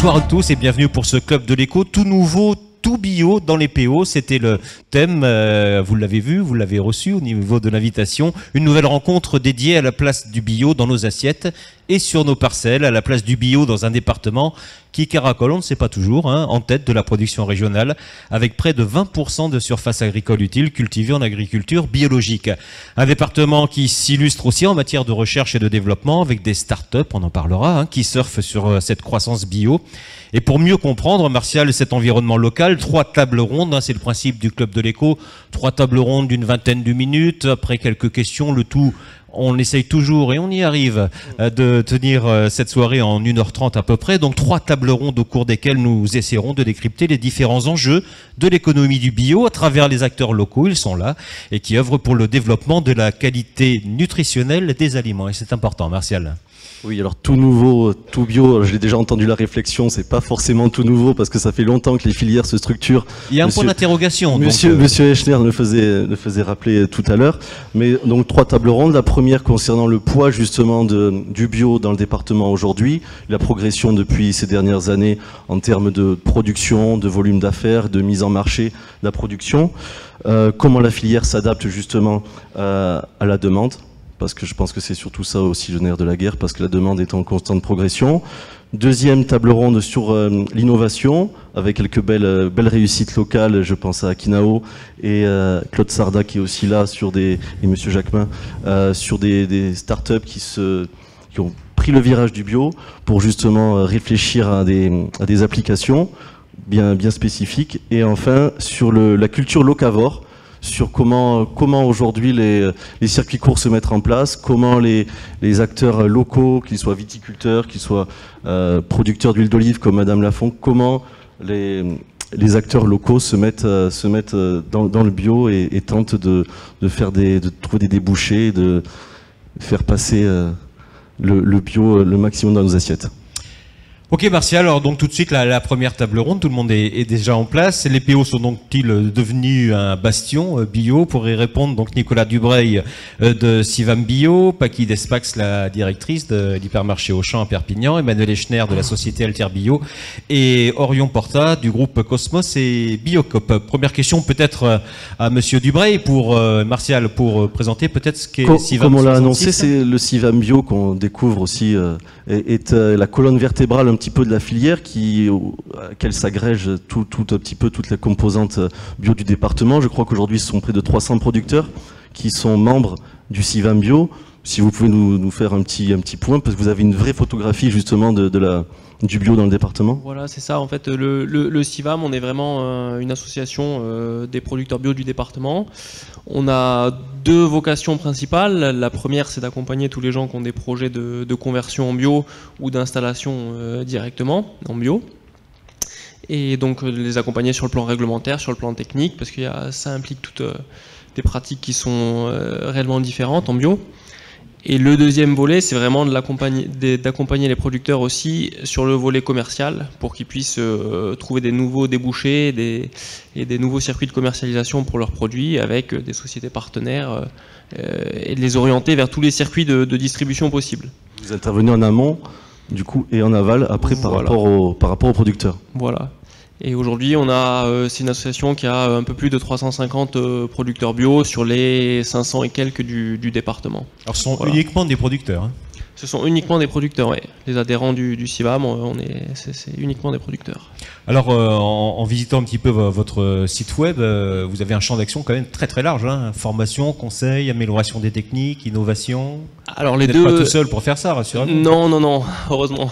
Bonsoir à tous et bienvenue pour ce Club de l'écho tout nouveau, tout bio dans les PO. C'était le thème, vous l'avez vu, vous l'avez reçu au niveau de l'invitation. Une nouvelle rencontre dédiée à la place du bio dans nos assiettes et sur nos parcelles, à la place du bio dans un département qui caracole, on ne sait pas toujours, en tête de la production régionale, avec près de 20% de surface agricole utile cultivée en agriculture biologique. Un département qui s'illustre aussi en matière de recherche et de développement, avec des start-up, on en parlera, qui surfent sur cette croissance bio. Et pour mieux comprendre, Martial, cet environnement local, 3 tables rondes, c'est le principe du Club de l'écho, 3 tables rondes d'une vingtaine de minutes, après quelques questions, le tout... On essaye toujours, et on y arrive, de tenir cette soirée en 1h30 à peu près. Donc 3 tables rondes au cours desquelles nous essaierons de décrypter les différents enjeux de l'économie du bio à travers les acteurs locaux, ils sont là, et qui œuvrent pour le développement de la qualité nutritionnelle des aliments. Et c'est important, Martial. Oui, alors tout nouveau, tout bio, j'ai déjà entendu la réflexion, c'est pas forcément tout nouveau parce que ça fait longtemps que les filières se structurent. Il y a un point d'interrogation. Monsieur Echner le faisait rappeler tout à l'heure. Mais donc 3 tables rondes. La première concernant le poids justement du bio dans le département aujourd'hui, la progression depuis ces dernières années en termes de production, de volume d'affaires, de mise en marché de la production. Comment la filière s'adapte justement à la demande. Parce que je pense que c'est surtout ça aussi le nerf de la guerre, parce que la demande est en constante progression. Deuxième table ronde sur l'innovation, avec quelques belles réussites locales, je pense à Kinao et Claude Sarda qui est aussi là, et Monsieur Jacquemin, sur des startups qui ont pris le virage du bio pour justement réfléchir à des applications bien spécifiques. Et enfin, sur la culture locavore, sur comment aujourd'hui les circuits courts se mettent en place, comment les acteurs locaux, qu'ils soient viticulteurs, qu'ils soient producteurs d'huile d'olive comme Madame Lafont, comment les acteurs locaux se mettent dans le bio et tentent de trouver des débouchés, de faire passer le bio le maximum dans nos assiettes. Ok Martial, alors donc tout de suite la première table ronde, tout le monde est déjà en place. Les PO sont donc-ils devenus un bastion bio? Pour y répondre, donc Nicolas Dubreuil de Sivam Bio, Paqui Despax, la directrice de l'hypermarché Auchan à Perpignan, Emmanuel Echner de la société Alter Bio et Orion Porta du groupe Cosmos et Biocop. Première question peut-être à Monsieur Dubreuil pour Martial, pour présenter peut-être ce qu'est Sivam. Comme on l'a annoncé, c'est le Sivam Bio qu'on découvre aussi est la colonne vertébrale un petit peu de la filière à laquelle s'agrègent tout un petit peu toutes les composantes bio du département. Je crois qu'aujourd'hui ce sont près de 300 producteurs qui sont membres du Sivam Bio. Si vous pouvez nous faire un petit point, parce que vous avez une vraie photographie justement du bio dans le département. Voilà, c'est ça. En fait, le Sivam, on est vraiment une association des producteurs bio du département. On a 2 vocations principales. La première, c'est d'accompagner tous les gens qui ont des projets de conversion en bio ou d'installation directement en bio. Et donc les accompagner sur le plan réglementaire, sur le plan technique, parce que ça implique toutes des pratiques qui sont réellement différentes en bio. Et le deuxième volet, c'est vraiment d'accompagner les producteurs aussi sur le volet commercial pour qu'ils puissent trouver des nouveaux débouchés et des nouveaux circuits de commercialisation pour leurs produits avec des sociétés partenaires et de les orienter vers tous les circuits de distribution possibles. Vous intervenez en amont du coup et en aval après par rapport aux producteurs. Voilà. Et aujourd'hui, c'est une association qui a un peu plus de 350 producteurs bio sur les 500 et quelques du département. Alors ce sont uniquement des producteurs. Ce sont uniquement des producteurs, oui. Les adhérents du Sivam, c'est uniquement des producteurs. Alors, en visitant un petit peu votre site web, vous avez un champ d'action quand même très très large. Formation, conseil, amélioration des techniques, innovation. Alors les deux. Vous n'êtes pas tout seul pour faire ça, rassurez-vous. Non, heureusement.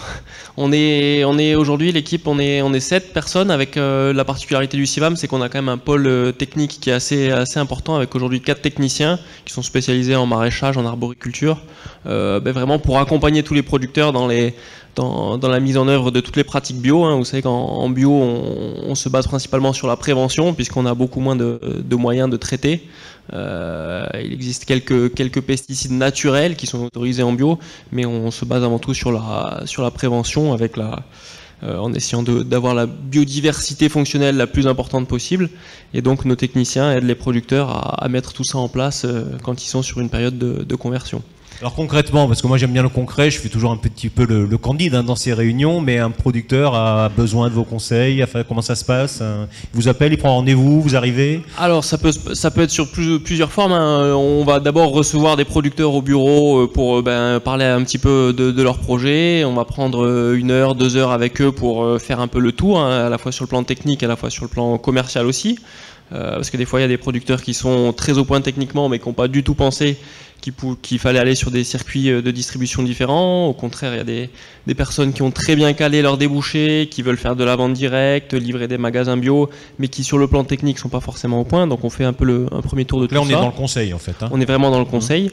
On est aujourd'hui l'équipe, on est 7 personnes avec la particularité du Sivam, c'est qu'on a quand même un pôle technique qui est assez important avec aujourd'hui 4 techniciens qui sont spécialisés en maraîchage, en arboriculture, vraiment pour accompagner tous les producteurs dans la mise en œuvre de toutes les pratiques bio. Vous savez qu'en bio, on se base principalement sur la prévention puisqu'on a beaucoup moins de moyens de traiter. Il existe quelques pesticides naturels qui sont autorisés en bio, mais on se base avant tout sur la prévention avec en essayant d'avoir la biodiversité fonctionnelle la plus importante possible. Et donc nos techniciens aident les producteurs à mettre tout ça en place quand ils sont sur une période de conversion. Alors concrètement, parce que moi j'aime bien le concret, je fais toujours un petit peu le candide dans ces réunions, mais un producteur a besoin de vos conseils, enfin, comment ça se passe? Il vous appelle, il prend rendez-vous, vous arrivez? Alors ça peut être sur plusieurs formes, hein. On va d'abord recevoir des producteurs au bureau pour parler un petit peu de leur projet. On va prendre 1 heure, 2 heures avec eux pour faire un peu le tour, hein, à la fois sur le plan technique, à la fois sur le plan commercial aussi. Parce que des fois il y a des producteurs qui sont très au point techniquement mais qui n'ont pas du tout pensé qu'il fallait aller sur des circuits de distribution différents. Au contraire, il y a des personnes qui ont très bien calé leurs débouchés, qui veulent faire de la vente directe, livrer des magasins bio, mais qui sur le plan technique sont pas forcément au point. Donc on fait un peu un premier tour de tout ça. Là on est dans le conseil en fait. Hein. On est vraiment dans le conseil.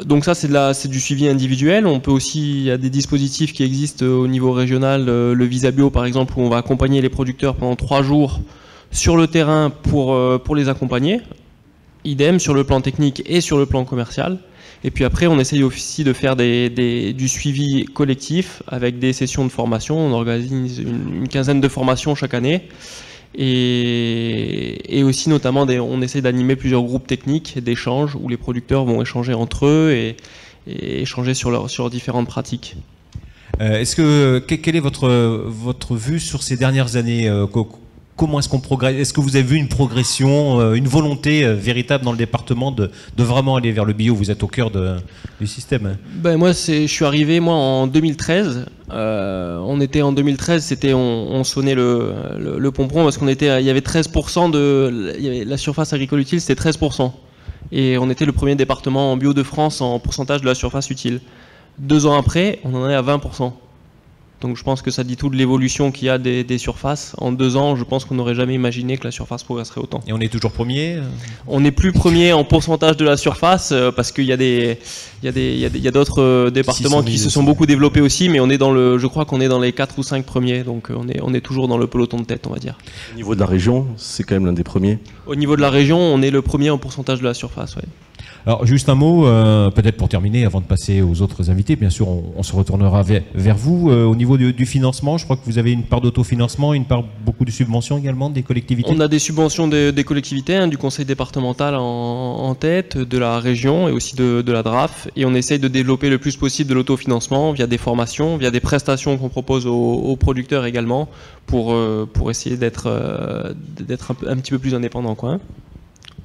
Donc ça c'est du suivi individuel. On peut aussi, il y a des dispositifs qui existent au niveau régional, le Visa Bio par exemple, où on va accompagner les producteurs pendant 3 jours sur le terrain pour les accompagner. Idem sur le plan technique et sur le plan commercial. Et puis après, on essaye aussi de faire du suivi collectif avec des sessions de formation. On organise une quinzaine de formations chaque année. Et aussi, notamment, on essaye d'animer plusieurs groupes techniques d'échange où les producteurs vont échanger entre eux et échanger sur leurs différentes pratiques. Quelle est votre vue sur ces dernières années? Comment est-ce qu'on progresse? Est-ce que vous avez vu une progression, une volonté véritable dans le département de vraiment aller vers le bio? Vous êtes au cœur du système. Ben moi, je suis arrivé en 2013. On était en 2013, on sonnait le pompon parce il y avait 13% la surface agricole utile, c'était 13%. Et on était le premier département en bio de France en pourcentage de la surface utile. 2 ans après, on en est à 20%. Donc je pense que ça dit tout de l'évolution qu'il y a des surfaces. En 2 ans, je pense qu'on n'aurait jamais imaginé que la surface progresserait autant. Et on est toujours premier? On n'est plus premier en pourcentage de la surface parce qu'il y a d'autres départements qui se sont beaucoup développés aussi, mais je crois qu'on est dans les 4 ou 5 premiers, donc on est toujours dans le peloton de tête, on va dire. Au niveau de la région, c'est quand même l'un des premiers. Au niveau de la région, on est le premier en pourcentage de la surface, ouais. Alors juste un mot, peut-être pour terminer, avant de passer aux autres invités, bien sûr on se retournera vers vous. Au niveau du financement, je crois que vous avez une part d'autofinancement, beaucoup de subventions également des collectivités. On a des subventions des collectivités, hein, du conseil départemental en tête, de la région et aussi de la DRAF, et on essaye de développer le plus possible de l'autofinancement via des formations, via des prestations qu'on propose aux producteurs également, pour essayer d'être un petit peu plus indépendant, quoi, hein.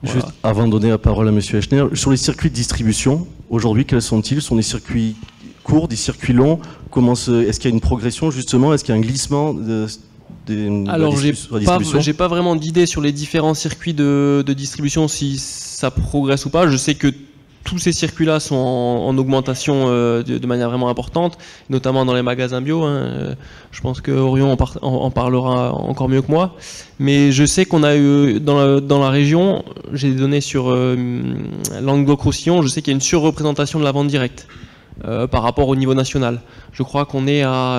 Voilà. Juste avant de donner la parole à Monsieur Echner, sur les circuits de distribution, aujourd'hui, quels sont-ils? Sont des circuits courts, des circuits longs? Est-ce qu'il y a une progression justement? Est-ce qu'il y a un glissement Alors, j'ai pas vraiment d'idée sur les différents circuits de distribution, si ça progresse ou pas. Je sais que tous ces circuits-là sont en augmentation de manière vraiment importante, notamment dans les magasins bio, hein. Je pense que Orion en parlera encore mieux que moi. Mais je sais qu'on a eu, dans la région, j'ai des données sur Languedoc-Roussillon, je sais qu'il y a une surreprésentation de la vente directe par rapport au niveau national. Je crois qu'on est à...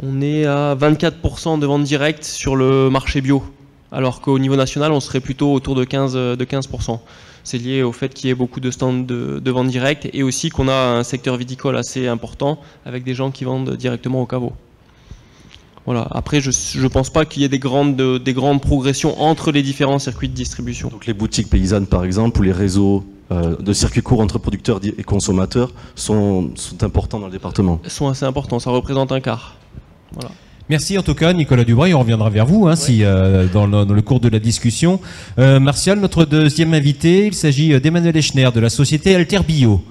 On est à 24% de vente directe sur le marché bio, alors qu'au niveau national, on serait plutôt autour de 15%. C'est lié au fait qu'il y ait beaucoup de stands de vente directe et aussi qu'on a un secteur viticole assez important avec des gens qui vendent directement au caveau. Voilà. Après, je ne pense pas qu'il y ait des grandes progressions entre les différents circuits de distribution. Donc les boutiques paysannes, par exemple, ou les réseaux de circuits courts entre producteurs et consommateurs sont importants dans le département. Sont assez importants, ça représente un quart. Voilà. Merci en tout cas Nicolas Dubreuil, on reviendra vers vous si dans le cours de la discussion. Martial, notre deuxième invité, il s'agit d'Emmanuel Echner de la société Alter Bio.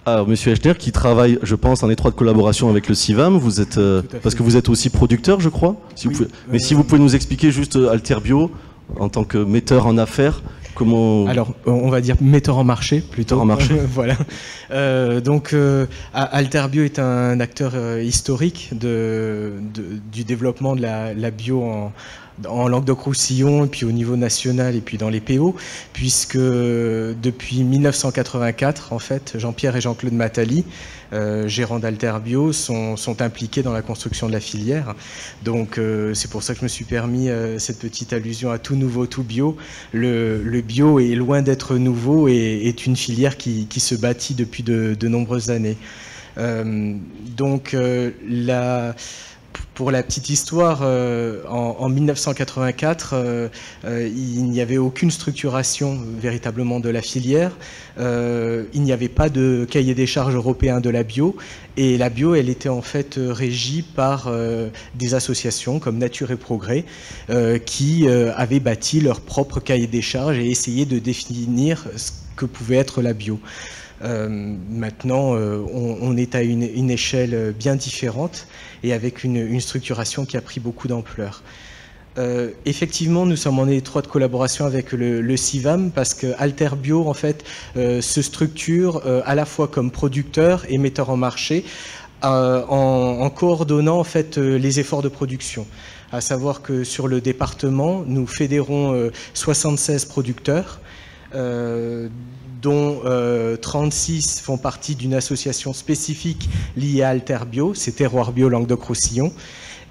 Alors Monsieur Echner qui travaille, je pense, en étroite collaboration avec le CIVAM, vous êtes parce que vous êtes aussi producteur, je crois. Si vous pouvez nous expliquer juste Alter Bio en tant que metteur en affaires. Alors, on va dire metteur en marché plutôt. En marché. Voilà. Alter Bio est un acteur historique du développement de la bio en Languedoc-Roussillon, et puis au niveau national, et puis dans les PO, puisque depuis 1984, en fait, Jean-Pierre et Jean-Claude Matali, gérants d'Alter Bio, sont impliqués dans la construction de la filière. Donc c'est pour ça que je me suis permis cette petite allusion à tout nouveau, tout bio. Le bio est loin d'être nouveau et est une filière qui se bâtit depuis de nombreuses années. Pour la petite histoire, en 1984, il n'y avait aucune structuration véritablement de la filière. Il n'y avait pas de cahier des charges européen de la bio. Et la bio, elle était en fait régie par des associations comme Nature et Progrès qui avaient bâti leur propre cahier des charges et essayé de définir ce que pouvait être la bio. Maintenant, on est à une échelle bien différente et avec une structuration qui a pris beaucoup d'ampleur. Effectivement, nous sommes en étroite collaboration avec le CIVAM parce que Alter Bio en fait se structure à la fois comme producteur et metteur en marché en coordonnant en fait les efforts de production. À savoir que sur le département, nous fédérons 76 producteurs. Dont 36 font partie d'une association spécifique liée à Alter Bio, c'est Terroir Bio Languedoc-Roussillon,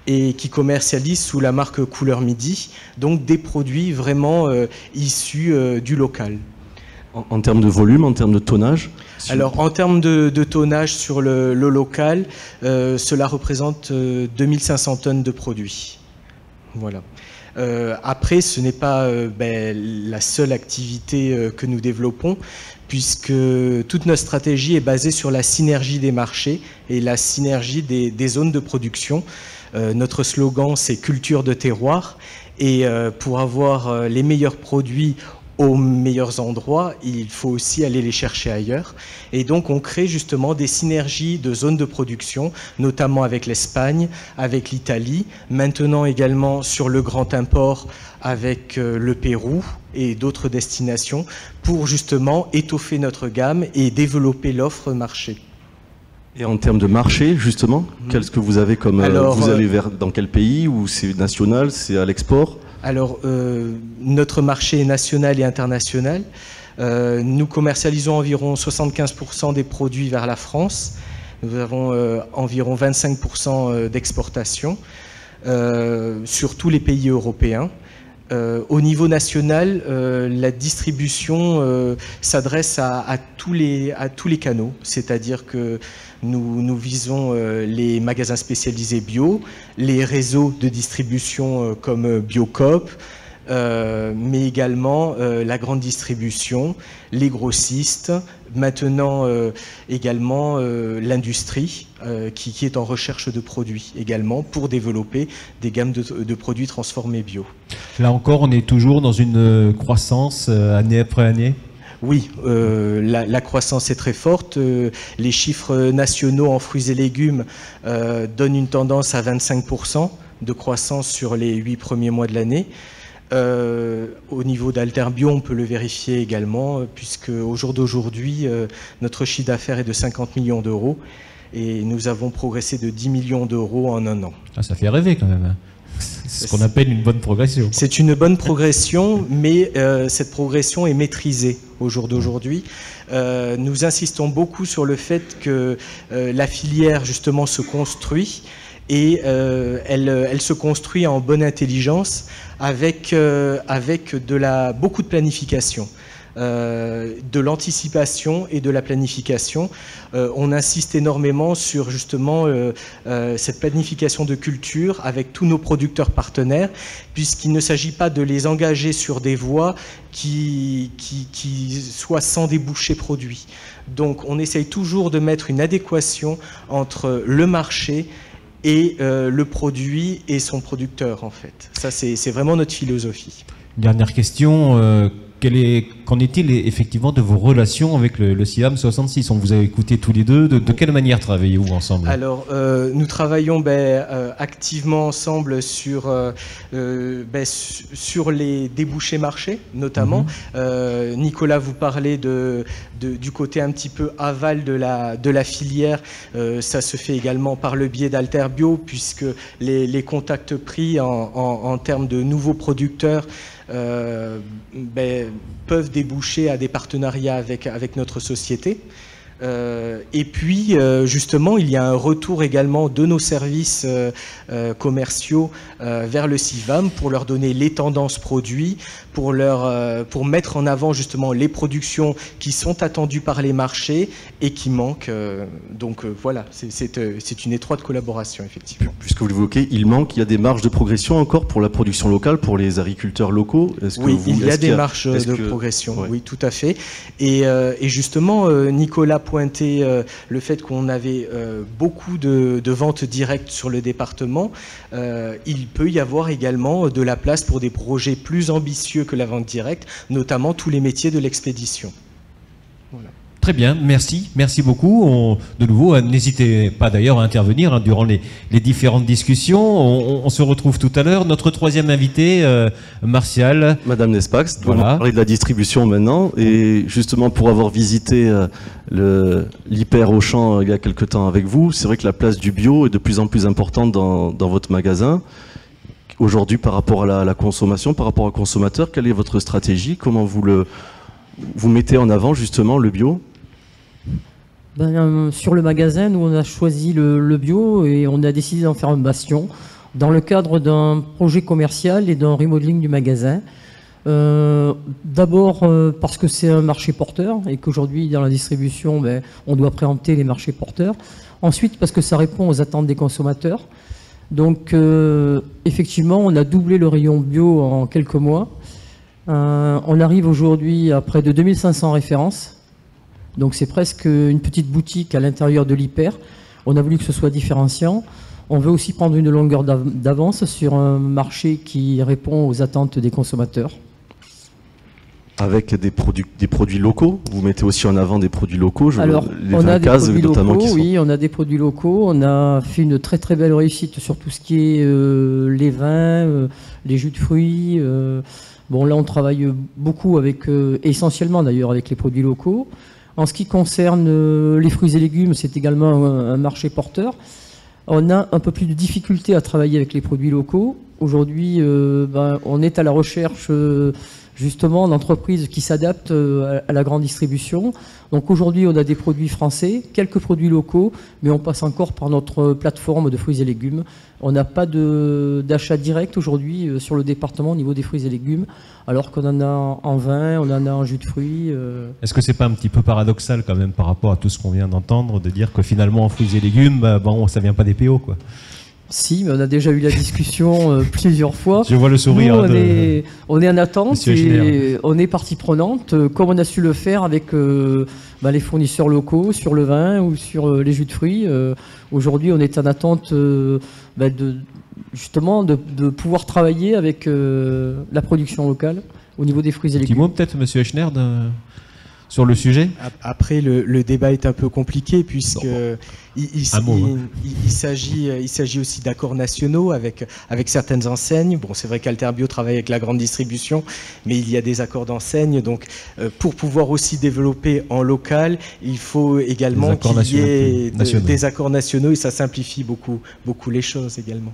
et qui commercialise sous la marque Couleur Midi, donc des produits vraiment issus du local. En termes de volume, en termes de tonnage? Alors en termes de tonnage sur le local, cela représente 2500 tonnes de produits. Voilà. Après, ce n'est pas la seule activité que nous développons, puisque toute notre stratégie est basée sur la synergie des marchés et la synergie des zones de production. Notre slogan, c'est « Culture de terroir ». Et pour avoir les meilleurs produits aux meilleurs endroits, il faut aussi aller les chercher ailleurs. Et donc on crée justement des synergies de zones de production, notamment avec l'Espagne, avec l'Italie, maintenant également sur le grand import avec le Pérou et d'autres destinations, pour justement étoffer notre gamme et développer l'offre marché. Et en termes de marché, justement, qu'est-ce que vous avez comme... vous allez dans quel pays? Ou c'est national, c'est à l'export? Alors, notre marché est national et international. Nous commercialisons environ 75% des produits vers la France. Nous avons environ 25% d'exportation sur tous les pays européens. Au niveau national, la distribution s'adresse à tous les canaux, c'est-à-dire que nous visons les magasins spécialisés bio, les réseaux de distribution comme Biocoop, mais également la grande distribution, les grossistes, maintenant également l'industrie qui est en recherche de produits également pour développer des gammes de produits transformés bio. Là encore, on est toujours dans une croissance année après année? Oui, la croissance est très forte. Les chiffres nationaux en fruits et légumes donnent une tendance à 25% de croissance sur les 8 premiers mois de l'année. Au niveau d'Alter Bio, on peut le vérifier également, puisque au jour d'aujourd'hui, notre chiffre d'affaires est de 50 millions d'euros et nous avons progressé de 10 millions d'euros en un an. Ah, ça fait rêver quand même. C'est ce qu'on appelle une bonne progression. C'est une bonne progression, mais cette progression est maîtrisée au jour d'aujourd'hui. Nous insistons beaucoup sur le fait que la filière justement se construit et elle se construit en bonne intelligence avec beaucoup de planification. De l'anticipation et de la planification. On insiste énormément sur justement cette planification de culture avec tous nos producteurs partenaires, puisqu'il ne s'agit pas de les engager sur des voies qui soient sans débouché produit. Donc on essaye toujours de mettre une adéquation entre le marché et le produit et son producteur en fait. Ça c'est vraiment notre philosophie. Dernière question. Qu'en est-il effectivement de vos relations avec le CIVAM 66? On vous a écouté tous les deux. De quelle manière travaillez-vous ensemble? Alors, nous travaillons activement ensemble sur les débouchés marchés, notamment. Nicolas vous parlait du côté un petit peu aval de la filière. Ça se fait également par le biais d'Alter Bio, puisque les contacts pris en termes de nouveaux producteurs peuvent déboucher à des partenariats avec notre société. Et puis, justement, il y a un retour également de nos services commerciaux vers le CIVAM pour leur donner les tendances produits, pour mettre en avant justement les productions qui sont attendues par les marchés et qui manquent. Donc voilà, c'est une étroite collaboration, effectivement. Puisque vous l'évoquez, il manque, il y a des marges de progression encore pour la production locale, pour les agriculteurs locaux. Oui, il y a des marges de progression, oui, tout à fait. Et justement, Nicolas pointait le fait qu'on avait beaucoup de ventes directes sur le département. Il peut y avoir également de la place pour des projets plus ambitieux que la vente directe, notamment tous les métiers de l'expédition. Voilà. Très bien, merci beaucoup. De nouveau, n'hésitez pas d'ailleurs à intervenir durant les différentes discussions. On se retrouve tout à l'heure. Notre troisième invité, Martial. Madame Nespax, voilà. On va parler de la distribution maintenant. Et justement, pour avoir visité l'Hyper Auchan il y a quelque temps avec vous, c'est vrai que la place du bio est de plus en plus importante dans votre magasin. Aujourd'hui, par rapport à la consommation, par rapport au consommateur, quelle est votre stratégie? Comment vous mettez en avant justement le bio? Sur le magasin, nous on a choisi le bio et on a décidé d'en faire un bastion dans le cadre d'un projet commercial et d'un remodeling du magasin. D'abord parce que c'est un marché porteur et qu'aujourd'hui dans la distribution on doit préempter les marchés porteurs. Ensuite parce que ça répond aux attentes des consommateurs. Donc effectivement on a doublé le rayon bio en quelques mois. On arrive aujourd'hui à près de 2500 références. Donc c'est presque une petite boutique à l'intérieur de l'Hyper. On a voulu que ce soit différenciant. On veut aussi prendre une longueur d'avance sur un marché qui répond aux attentes des consommateurs. Avec des produits locaux, vous mettez aussi en avant des produits locaux. Alors, on a des produits locaux, oui, on a des produits locaux. On a fait une très très belle réussite sur tout ce qui est les vins, les jus de fruits. Bon, là, on travaille beaucoup avec, essentiellement d'ailleurs, avec les produits locaux. En ce qui concerne les fruits et légumes, c'est également un marché porteur. On a un peu plus de difficulté à travailler avec les produits locaux. Aujourd'hui, on est à la recherche justement d'entreprises qui s'adaptent à la grande distribution. Donc aujourd'hui, on a des produits français, quelques produits locaux, mais on passe encore par notre plateforme de fruits et légumes. On n'a pas d'achat direct aujourd'hui sur le département au niveau des fruits et légumes, alors qu'on en a en vin, on en a en jus de fruits. Est-ce que c'est pas un petit peu paradoxal quand même par rapport à tout ce qu'on vient d'entendre, de dire que finalement en fruits et légumes, ça vient pas des PO quoi? Si, mais on a déjà eu la discussion plusieurs fois. Je vois le sourire. Nous, on est en attente et on est partie prenante, comme on a su le faire avec les fournisseurs locaux sur le vin ou sur les jus de fruits. Aujourd'hui, on est en attente justement de pouvoir travailler avec la production locale au niveau des fruits et légumes. Petit mot peut-être, Monsieur Echner, sur le sujet. Après, le débat est un peu compliqué puisque il s'agit aussi d'accords nationaux avec certaines enseignes. Bon, c'est vrai qu'Alterbio travaille avec la grande distribution, mais il y a des accords d'enseigne. Donc, pour pouvoir aussi développer en local, il faut également qu'il y ait des accords nationaux et ça simplifie beaucoup les choses également.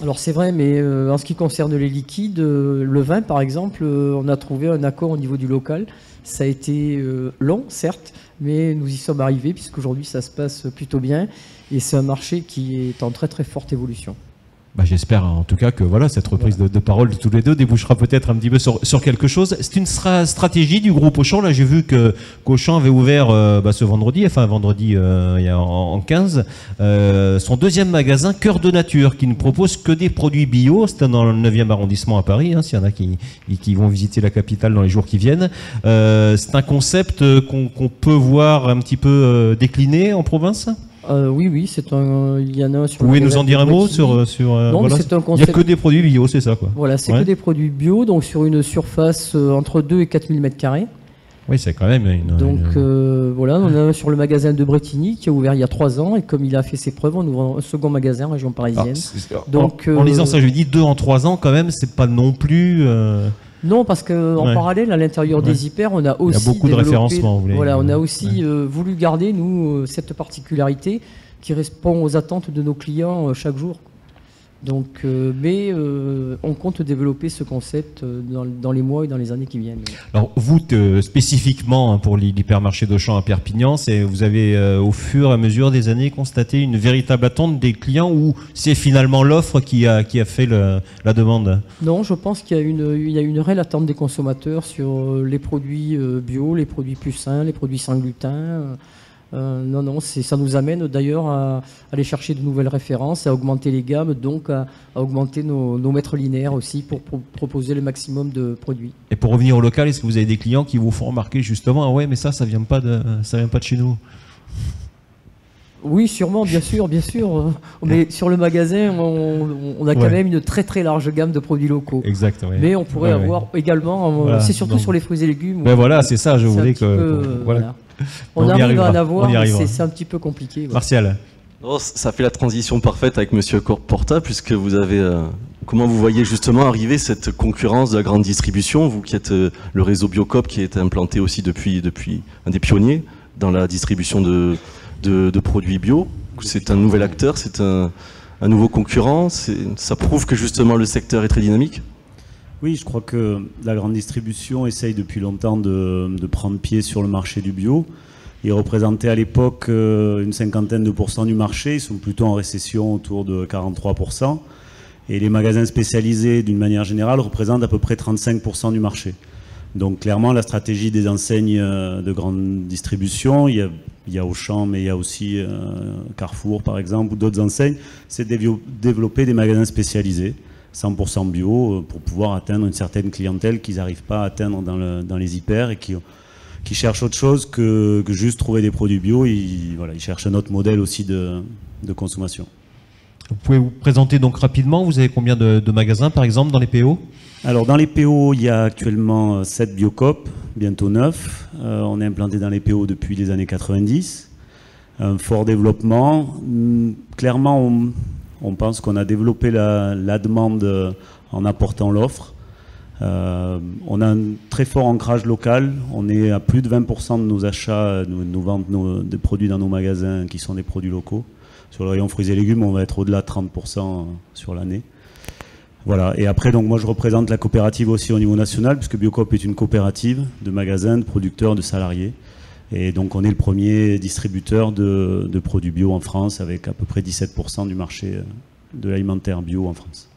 Alors c'est vrai, mais en ce qui concerne les liquides, le vin par exemple, on a trouvé un accord au niveau du local. Ça a été long, certes, mais nous y sommes arrivés puisqu'aujourd'hui ça se passe plutôt bien et c'est un marché qui est en très très forte évolution. J'espère en tout cas que cette reprise de parole de tous les deux débouchera peut-être un petit peu sur quelque chose. C'est une stratégie du groupe Auchan. Là, j'ai vu qu'Auchan avait ouvert ce vendredi, en 15, son deuxième magasin Cœur de Nature, qui ne propose que des produits bio. C'est dans le 9e arrondissement à Paris, s'il y en a qui vont visiter la capitale dans les jours qui viennent. C'est un concept qu'on peut voir un petit peu décliné en province. Oui, il y en a un sur. Vous pouvez nous en dire un mot sur non, c'est un concept. Il n'y a que des produits bio, c'est ça quoi. Voilà, c'est que des produits bio, donc sur une surface entre 2 et 4 000 m². Oui, c'est quand même on a un sur le magasin de Bretigny qui a ouvert il y a 3 ans et comme il a fait ses preuves, on ouvre un second magasin en région parisienne. En lisant ça, je lui dis 2 en 3 ans quand même, c'est pas non plus. Non, parce qu'en parallèle, à l'intérieur des hyper, on a aussi. Il y a beaucoup de référencements. On a aussi voulu garder, nous, cette particularité qui répond aux attentes de nos clients chaque jour. Donc, mais on compte développer ce concept dans les mois et dans les années qui viennent. Alors vous, spécifiquement pour l'hypermarché d'Auchan à Perpignan, vous avez au fur et à mesure des années constaté une véritable attente des clients ou c'est finalement l'offre qui a fait la demande? Non, je pense qu'il y a une réelle attente des consommateurs sur les produits bio, les produits plus sains, les produits sans gluten. Non, ça nous amène d'ailleurs à aller chercher de nouvelles références, à augmenter les gammes, donc à augmenter nos mètres linéaires aussi pour proposer le maximum de produits. Et pour revenir au local, est-ce que vous avez des clients qui vous font remarquer justement, ah ouais, mais ça vient pas de chez nous? Oui, sûrement, bien sûr. Mais sur le magasin, on a quand même une très très large gamme de produits locaux. Exact. Ouais. Mais on pourrait avoir également, voilà, c'est surtout sur les fruits et légumes. Ben voilà, c'est ça, je voulais que... Voilà. On arrive à en avoir, mais c'est un petit peu compliqué. Ouais. Martial. Oh, ça fait la transition parfaite avec Monsieur Porta, puisque vous avez... comment vous voyez justement arriver cette concurrence de la grande distribution, vous qui êtes le réseau Biocoop qui est implanté aussi depuis un des pionniers dans la distribution de produits bio. C'est un nouvel acteur, c'est un nouveau concurrent. Ça prouve que justement le secteur est très dynamique. Oui, je crois que la grande distribution essaye depuis longtemps de prendre pied sur le marché du bio. Ils représentaient à l'époque une 50% du marché. Ils sont plutôt en récession autour de 43%. Et les magasins spécialisés, d'une manière générale, représentent à peu près 35% du marché. Donc clairement, la stratégie des enseignes de grande distribution, il y a Auchan, mais il y a aussi Carrefour, par exemple, ou d'autres enseignes, c'est de développer des magasins spécialisés, 100% bio, pour pouvoir atteindre une certaine clientèle qu'ils n'arrivent pas à atteindre dans les hyper et qui cherchent autre chose que juste trouver des produits bio. Ils cherchent un autre modèle aussi de consommation. Vous pouvez vous présenter donc rapidement, vous avez combien de magasins par exemple dans les PO? Alors dans les PO, il y a actuellement 7 Biocoop, bientôt 9. On est implanté dans les PO depuis les années 90. Un fort développement. Clairement, on pense qu'on a développé la demande en apportant l'offre. On a un très fort ancrage local. On est à plus de 20% de nos achats, nous vendons des produits dans nos magasins qui sont des produits locaux. Sur le rayon fruits et légumes, on va être au-delà de 30% sur l'année. Voilà. Et après, donc moi je représente la coopérative aussi au niveau national, puisque Biocoop est une coopérative de magasins, de producteurs, de salariés. Et donc on est le premier distributeur de produits bio en France, avec à peu près 17% du marché de l'alimentaire bio en France.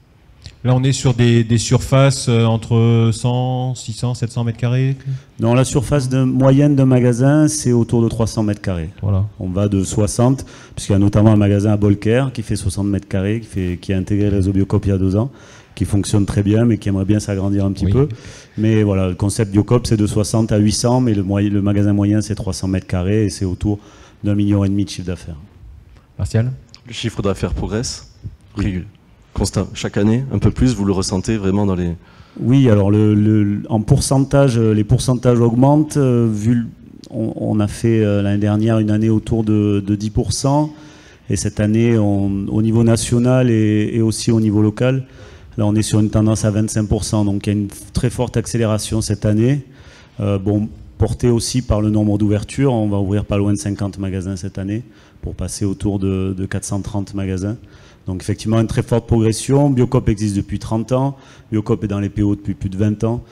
Là on est sur des surfaces entre 100, 600, 700 mètres carrés? Non, la surface moyenne d'un magasin, c'est autour de 300 mètres carrés. Voilà. On va de 60, puisqu'il y a notamment un magasin à Bolker qui fait 60 mètres carrés, qui a intégré le réseau Biocoop il y a 2 ans, qui fonctionne très bien, mais qui aimerait bien s'agrandir un petit peu. Mais voilà, le concept Biocoop, c'est de 60 à 800, mais le magasin moyen, c'est 300 mètres carrés, et c'est autour d'1,5 million de chiffre d'affaires. Martial? Le chiffre d'affaires progresse? Oui. Constat. Chaque année, un peu plus, vous le ressentez vraiment dans les... Oui, alors en pourcentage, les pourcentages augmentent. On a fait l'année dernière une année autour de 10%, et cette année, au niveau national et aussi au niveau local, là on est sur une tendance à 25%, donc il y a une très forte accélération cette année. Portée aussi par le nombre d'ouvertures, on va ouvrir pas loin de 50 magasins cette année, pour passer autour de 430 magasins. Donc effectivement, une très forte progression. Biocoop existe depuis 30 ans. Biocoop est dans les PO depuis plus de 20 ans.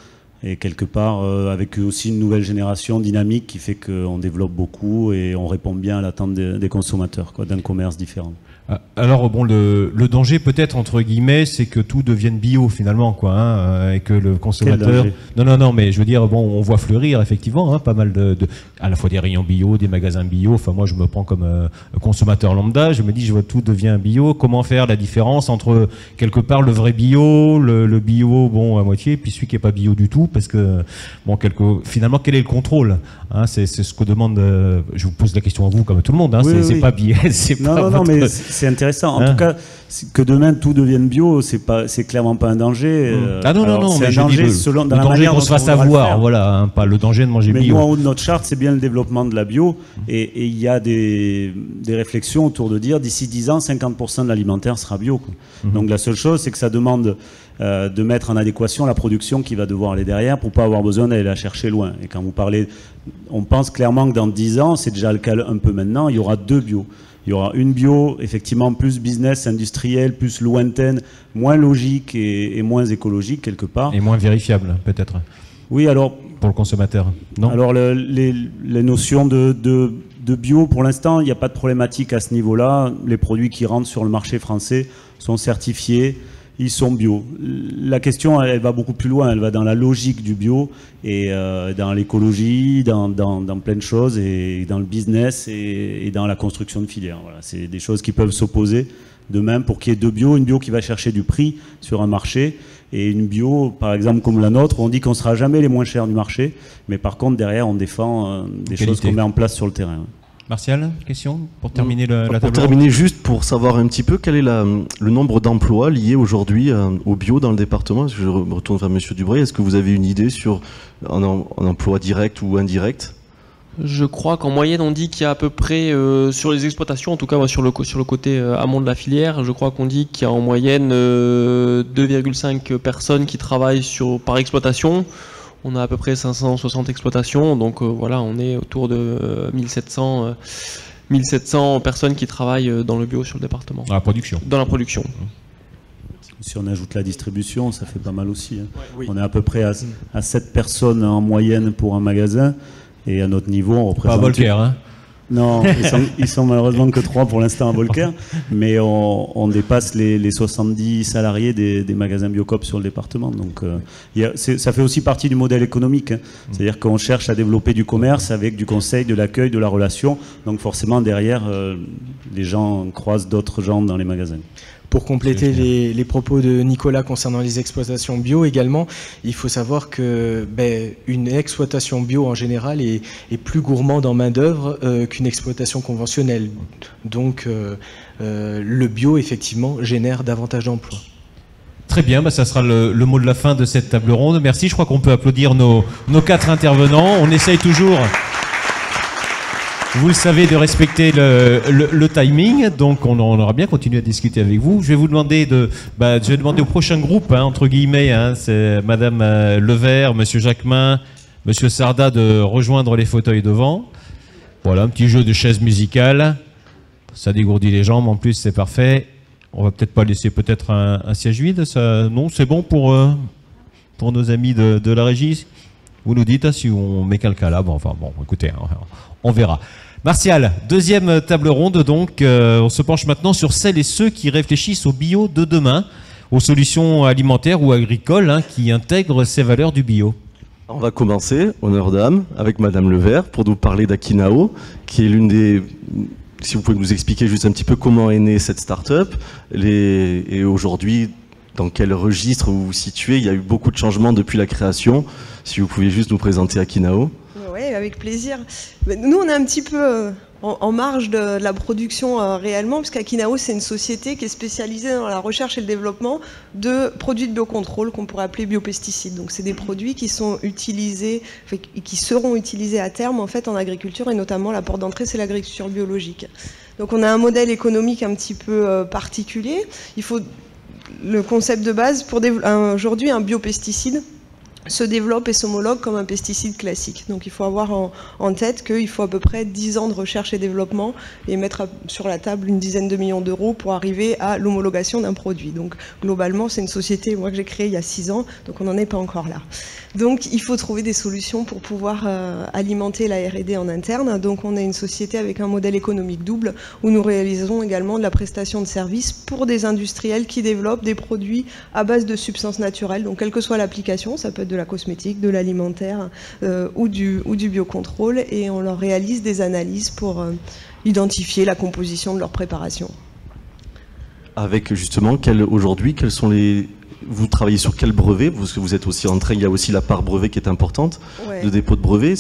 Et quelque part, avec aussi une nouvelle génération dynamique qui fait qu'on développe beaucoup et on répond bien à l'attente des consommateurs, d'un commerce différent. Alors bon, le danger peut-être entre guillemets, c'est que tout devienne bio finalement, quoi, et que le consommateur. Non, mais je veux dire, bon, on voit fleurir effectivement, pas mal à la fois des rayons bio, des magasins bio. Enfin, moi, je me prends comme consommateur lambda. Je me dis, je vois tout devient bio. Comment faire la différence entre quelque part le vrai bio, le bio bon à moitié, puis celui qui est pas bio du tout, parce que bon, finalement, quel est le contrôle? C'est ce que demande. Je vous pose la question à vous, comme tout le monde. C'est pas bio. Non, mais c'est intéressant. En tout cas, que demain tout devienne bio, c'est clairement pas un danger. Non, c'est un danger le danger qu'on se fasse avoir, voilà, pas le danger de manger bio. Mais nous, en haut de notre charte, c'est bien le développement de la bio, et il y a des réflexions autour de dire d'ici 10 ans, 50% de l'alimentaire sera bio. Donc la seule chose, c'est que ça demande de mettre en adéquation la production qui va devoir aller derrière pour pas avoir besoin d'aller la chercher loin. Et quand vous parlez, on pense clairement que dans 10 ans, c'est déjà le cas un peu maintenant, il y aura 2 bio. Il y aura une bio, effectivement, plus business, industriel, plus lointaine, moins logique et moins écologique quelque part. Et moins vérifiable, peut-être. Oui, alors... Pour le consommateur, non? Alors, les notions de bio, pour l'instant, il n'y a pas de problématique à ce niveau-là. Les produits qui rentrent sur le marché français sont certifiés, ils sont bio. La question, elle va beaucoup plus loin, elle va dans la logique du bio et dans l'écologie, dans plein de choses, et dans le business et dans la construction de filières. Voilà, c'est des choses qui peuvent s'opposer demain pour qu'il y ait deux bio, une bio qui va chercher du prix sur un marché, et une bio, par exemple, comme la nôtre, on dit qu'on ne sera jamais les moins chers du marché, mais par contre, derrière, on défend des choses qu'on met en place sur le terrain. Martial, question pour terminer la table. Pour terminer, juste pour savoir un petit peu, quel est le nombre d'emplois liés aujourd'hui au bio dans le département? Je me retourne vers Monsieur Dubreuil. Est-ce que vous avez une idée sur un emploi direct ou indirect? Je crois qu'en moyenne, on dit qu'il y a à peu près, sur les exploitations, en tout cas moi, sur le côté amont de la filière, je crois qu'on dit qu'il y a en moyenne 2,5 personnes qui travaillent par exploitation. On a à peu près 560 exploitations, donc voilà, on est autour de 1700 personnes qui travaillent dans le bio sur le département. Dans la production. Dans la production. Si on ajoute la distribution, ça fait pas mal aussi. Hein. Ouais, oui. On est à peu près à 7 personnes en moyenne pour un magasin. Et à notre niveau, on représente... Pas à Volcker, hein? Non, ils sont malheureusement que 3 pour l'instant à Volcker, mais on dépasse les 70 salariés des magasins Biocoop sur le département. Donc ça fait aussi partie du modèle économique. Hein. C'est-à-dire qu'on cherche à développer du commerce avec du conseil, de l'accueil, de la relation. Donc forcément, derrière, les gens croisent d'autres gens dans les magasins. Pour compléter les propos de Nicolas concernant les exploitations bio également, il faut savoir que une exploitation bio en général est plus gourmande en main-d'œuvre qu'une exploitation conventionnelle. Donc le bio effectivement génère davantage d'emplois. Très bien, ça sera le mot de la fin de cette table ronde. Merci, je crois qu'on peut applaudir nos 4 intervenants. On essaye toujours, vous le savez, de respecter le timing, donc on aura bien continué à discuter avec vous. Je vais vous demander je vais demander au prochain groupe, entre guillemets, c'est Madame Levert, Monsieur Jacquemin, Monsieur Sarda de rejoindre les fauteuils devant. Voilà, un petit jeu de chaises musicales. Ça dégourdit les jambes, en plus c'est parfait. On va peut-être pas laisser un siège vide, ça, non, c'est bon pour nos amis de la régie. Vous nous dites si on met quelqu'un là. Bon, écoutez, on verra. Martial, deuxième table ronde, donc on se penche maintenant sur celles et ceux qui réfléchissent au bio de demain, aux solutions alimentaires ou agricoles qui intègrent ces valeurs du bio. On va commencer, honneur d'âme, avec Madame Levert pour nous parler d'Akinao, qui est l'une des... Si vous pouvez nous expliquer juste un petit peu comment est née cette start-up et aujourd'hui, dans quel registre vous vous situez? Il y a eu beaucoup de changements depuis la création. Si vous pouviez juste nous présenter Akinao. Oui, avec plaisir. Nous, on est un petit peu en marge de la production réellement, puisqu'Akinao, c'est une société qui est spécialisée dans la recherche et le développement de produits de biocontrôle qu'on pourrait appeler biopesticides. Donc, c'est des produits qui sont utilisés, qui seront utilisés à terme en fait en agriculture, et notamment la porte d'entrée, c'est l'agriculture biologique. Donc, on a un modèle économique un petit peu particulier. Il faut le concept de base pour aujourd'hui un biopesticide se développe et s'homologue comme un pesticide classique. Donc il faut avoir en tête qu'il faut à peu près 10 ans de recherche et développement et mettre sur la table une dizaine de millions d'euros pour arriver à l'homologation d'un produit. Donc globalement, c'est une société que j'ai créée il y a 6 ans, donc on n'en est pas encore là. Donc il faut trouver des solutions pour pouvoir alimenter la R&D en interne. Donc on est une société avec un modèle économique double où nous réalisons également de la prestation de services pour des industriels qui développent des produits à base de substances naturelles. Donc quelle que soit l'application, ça peut être de la cosmétique, de l'alimentaire ou du biocontrôle, et on leur réalise des analyses pour identifier la composition de leur préparation. Avec justement, aujourd'hui, quels sont les... Vous travaillez sur quel brevet? Parce que vous êtes aussi en train, il y a aussi la part brevet qui est importante, de dépôt de brevet.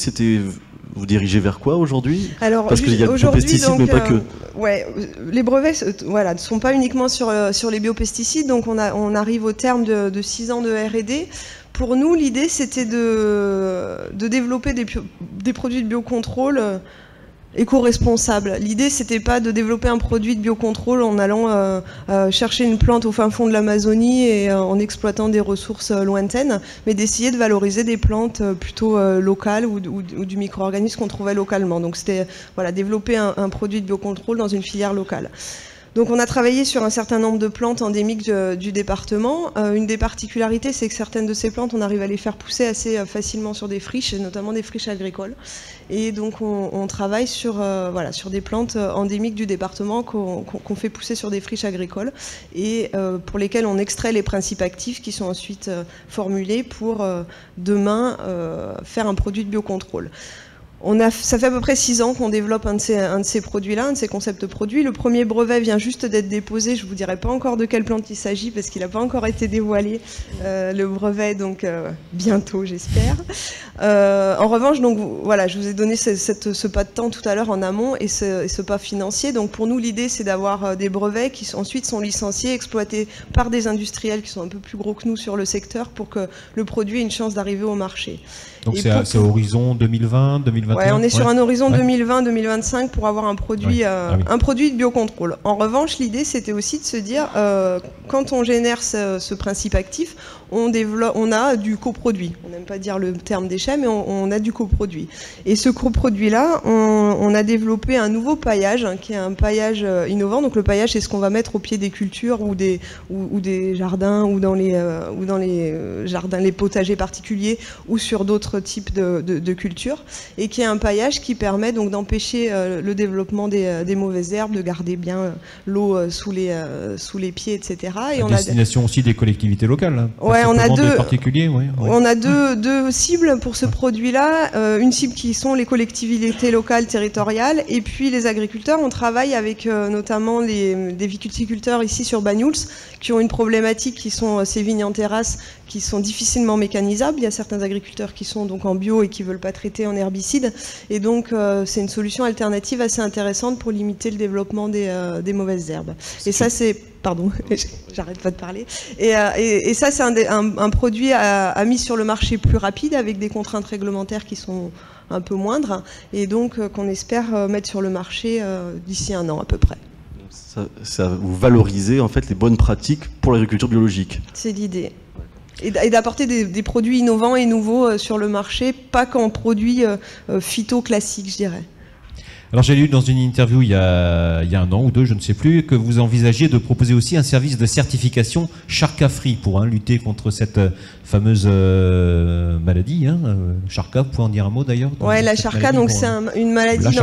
Vous dirigez vers quoi aujourd'hui? Parce qu'il y a des pesticides, mais pas que. Les brevets ne sont pas uniquement sur les biopesticides, donc on arrive au terme de 6 ans de R&D. Pour nous, l'idée, c'était de développer des produits de biocontrôle éco-responsable. L'idée, c'était pas de développer un produit de biocontrôle en allant chercher une plante au fin fond de l'Amazonie et en exploitant des ressources lointaines, mais d'essayer de valoriser des plantes plutôt locales ou du micro-organisme qu'on trouvait localement. Donc c'était voilà, développer un produit de biocontrôle dans une filière locale. Donc on a travaillé sur un certain nombre de plantes endémiques du département. Une des particularités, c'est que certaines de ces plantes, on arrive à les faire pousser assez facilement sur des friches, notamment des friches agricoles. Et donc on travaille sur, voilà, sur des plantes endémiques du département qu'on fait pousser sur des friches agricoles et pour lesquelles on extrait les principes actifs qui sont ensuite formulés pour demain faire un produit de biocontrôle. Ça fait à peu près 6 ans qu'on développe un de ces produits-là, un de ces concepts produits. Le premier brevet vient juste d'être déposé. Je ne vous dirai pas encore de quelle plante il s'agit parce qu'il n'a pas encore été dévoilé, le brevet, donc bientôt, j'espère. En revanche, donc, voilà, je vous ai donné ce pas de temps tout à l'heure en amont et ce pas financier. Donc pour nous, l'idée, c'est d'avoir des brevets qui ensuite sont licenciés, exploités par des industriels qui sont un peu plus gros que nous sur le secteur pour que le produit ait une chance d'arriver au marché. Donc c'est horizon 2020, 2021. Ouais, on est sur un horizon 2020-2025 pour avoir un produit, un produit de biocontrôle. En revanche, l'idée, c'était aussi de se dire, quand on génère ce principe actif, on a du coproduit. On n'aime pas dire le terme déchet, mais on a du coproduit. Et ce coproduit-là, on a développé un nouveau paillage, qui est un paillage innovant. Donc le paillage, c'est ce qu'on va mettre au pied des cultures ou des jardins ou dans les jardins, les potagers particuliers ou sur d'autres types de cultures, et qui est un paillage qui permet donc d'empêcher le développement des mauvaises herbes, de garder bien l'eau sous les pieds, etc. Et à destination aussi des collectivités locales. Ouais, on a deux deux cibles pour ce produit-là. Une cible qui sont les collectivités locales, territoriales, et puis les agriculteurs. On travaille avec notamment des viticulteurs ici sur Banyuls qui ont une problématique qui sont ces vignes en terrasse qui sont difficilement mécanisables. Il y a certains agriculteurs qui sont donc en bio et qui ne veulent pas traiter en herbicide. Et donc, c'est une solution alternative assez intéressante pour limiter le développement des mauvaises herbes. Et ça, c'est... Pardon, j'arrête pas de parler. Et ça, c'est un produit à mise sur le marché plus rapide avec des contraintes réglementaires qui sont un peu moindres et donc qu'on espère mettre sur le marché d'ici 1 an à peu près. Ça vous valorisez en fait les bonnes pratiques pour l'agriculture biologique. C'est l'idée. Et d'apporter des produits innovants et nouveaux sur le marché, pas qu'en produits phyto classiques, je dirais. Alors j'ai lu dans une interview il y a 1 an ou 2, je ne sais plus, que vous envisagiez de proposer aussi un service de certification Charca Free pour lutter contre cette fameuse maladie. Charca, vous pouvez en dire un mot d'ailleurs? Ouais, la Charca, donc c'est une maladie.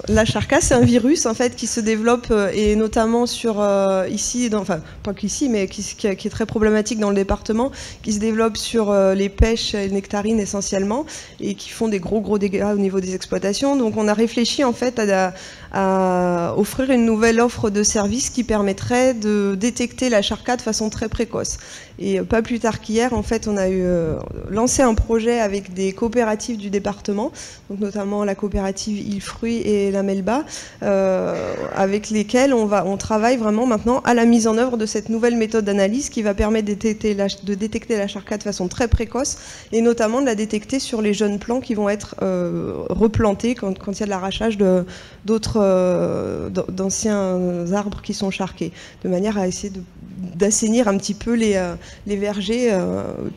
La Charca, c'est un virus en fait qui se développe et notamment sur ici, enfin pas qu'ici, mais qui est très problématique dans le département, qui se développe sur les pêches et les nectarines essentiellement et qui font des gros dégâts au niveau des exploitations. Donc on a réfléchi en fait à offrir une nouvelle offre de service qui permettrait de détecter la Charca de façon très précoce. Et pas plus tard qu'hier, en fait, on a lancé un projet avec des coopératives du département, donc notamment la coopérative Ilfruit et la Melba, avec lesquelles on travaille vraiment maintenant à la mise en œuvre de cette nouvelle méthode d'analyse qui va permettre de détecter la Charca de façon très précoce et notamment de la détecter sur les jeunes plants qui vont être replantés quand il y a de l'arrachage d'anciens arbres qui sont charqués, de manière à essayer d'assainir un petit peu les vergers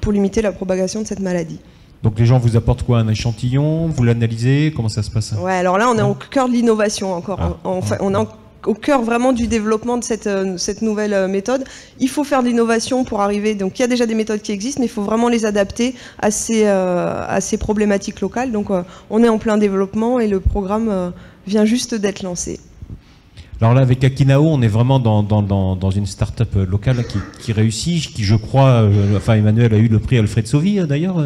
pour limiter la propagation de cette maladie. Donc les gens vous apportent quoi? Un échantillon? Vous l'analysez? Comment ça se passe? Ouais, alors là on est au cœur de l'innovation encore. On est au cœur vraiment du développement de cette nouvelle méthode. Il faut faire de l'innovation pour arriver. Donc il y a déjà des méthodes qui existent, mais il faut vraiment les adapter à ces problématiques locales. Donc on est en plein développement et le programme vient juste d'être lancé. Alors là, avec Akinao, on est vraiment dans une start-up locale qui réussit, qui je crois, enfin Emmanuel a eu le prix Alfred Sauvy d'ailleurs,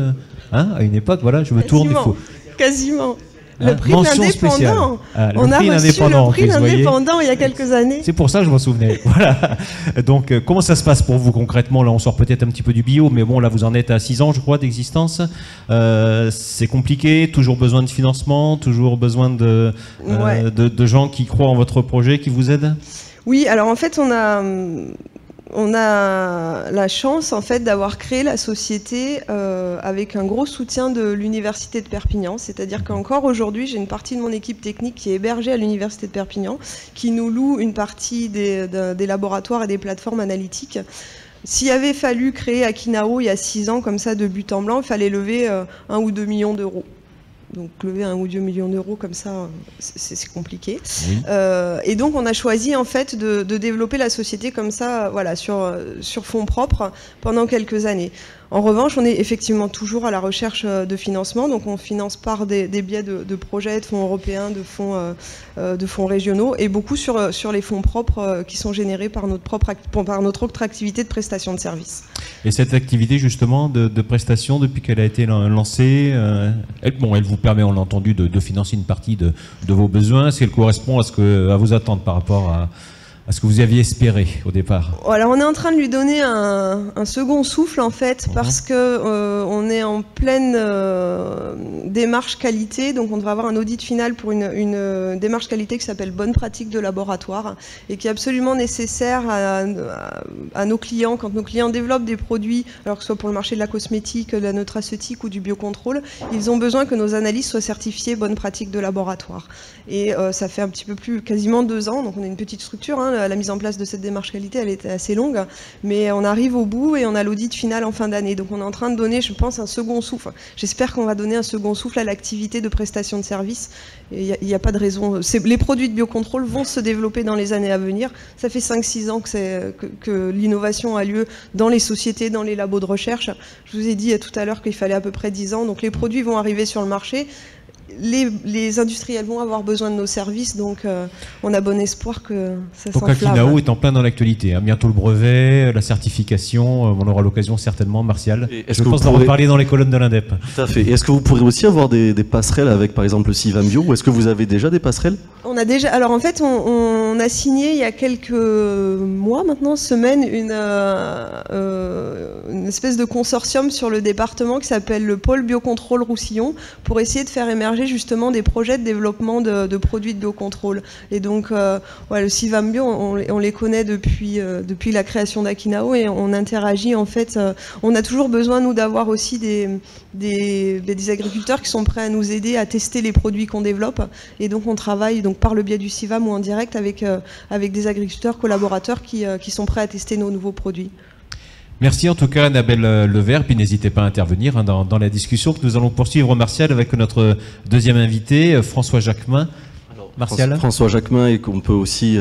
à une époque, voilà, je me tourne, il faut... Quasiment. Le prix d'indépendant. On a reçu le prix d'indépendant il y a quelques années. C'est pour ça que je m'en souvenais. Voilà. Donc, comment ça se passe pour vous concrètement? Là, on sort peut-être un petit peu du bio, mais bon, là, vous en êtes à 6 ans, je crois, d'existence. C'est compliqué, toujours besoin de financement, toujours besoin de gens qui croient en votre projet, qui vous aident? Oui, alors en fait, on a la chance en fait d'avoir créé la société avec un gros soutien de l'université de Perpignan. C'est-à-dire qu'encore aujourd'hui, j'ai une partie de mon équipe technique qui est hébergée à l'université de Perpignan, qui nous loue une partie des laboratoires et des plateformes analytiques. S'il avait fallu créer Akinao il y a 6 ans comme ça de but en blanc, il fallait lever 1 ou 2 millions d'euros. Donc lever 1 ou 2 millions d'euros comme ça, c'est compliqué. Oui. Et donc on a choisi en fait de développer la société comme ça, voilà, sur fonds propres pendant quelques années. En revanche, on est effectivement toujours à la recherche de financement, donc on finance par des biais de projets, de fonds européens, de fonds régionaux, et beaucoup sur les fonds propres qui sont générés par notre autre activité de prestation de services. Et cette activité justement de prestation, depuis qu'elle a été lancée, elle vous permet, on l'a entendu, de financer une partie de vos besoins. Est-ce qu'elle correspond à vos attentes par rapport à ce que vous aviez espéré au départ? Alors on est en train de lui donner un second souffle en fait, parce que on est en pleine démarche qualité, donc on devrait avoir un audit final pour une démarche qualité qui s'appelle bonne pratique de laboratoire et qui est absolument nécessaire à nos clients. Quand nos clients développent des produits, alors que ce soit pour le marché de la cosmétique, de la nutraceutique ou du biocontrôle, ils ont besoin que nos analyses soient certifiées bonne pratique de laboratoire. Et ça fait un petit peu plus, quasiment 2 ans, donc on est une petite structure, hein. La mise en place de cette démarche qualité, elle était assez longue, mais on arrive au bout et on a l'audit final en fin d'année. Donc on est en train de donner, je pense, un second souffle. J'espère qu'on va donner un second souffle à l'activité de prestation de services. Il n'y a pas de raison. Les produits de biocontrôle vont se développer dans les années à venir. Ça fait 5-6 ans que l'innovation a lieu dans les sociétés, dans les labos de recherche. Je vous ai dit tout à l'heure qu'il fallait à peu près 10 ans. Donc les produits vont arriver sur le marché. Les industriels vont avoir besoin de nos services, donc on a bon espoir que ça s'enflamme. Donc Akinao est en plein dans l'actualité, hein. Bientôt le brevet, la certification, on aura l'occasion certainement, Martial. Je pense d'en reparler dans les colonnes de l'Indep. Tout à fait. Et est-ce que vous pourrez aussi avoir des passerelles avec par exemple le Civam Bio, ou est-ce que vous avez déjà des passerelles? On a déjà. Alors en fait, on a signé il y a quelques mois maintenant, semaines, une espèce de consortium sur le département qui s'appelle le pôle biocontrôle Roussillon, pour essayer de faire émerger justement des projets de développement de produits de biocontrôle. Et donc, le Civam Bio, on les connaît depuis la création d'Akinao, et on interagit en fait. On a toujours besoin, nous, d'avoir aussi des agriculteurs qui sont prêts à nous aider à tester les produits qu'on développe. Et donc, on travaille par le biais du Civam ou en direct avec des agriculteurs collaborateurs qui sont prêts à tester nos nouveaux produits. Merci en tout cas Annabelle Levert, puis n'hésitez pas à intervenir dans la discussion que nous allons poursuivre, Martial, avec notre deuxième invité, François Jacquemin. Martial. François Jacquemin, et qu'on peut aussi,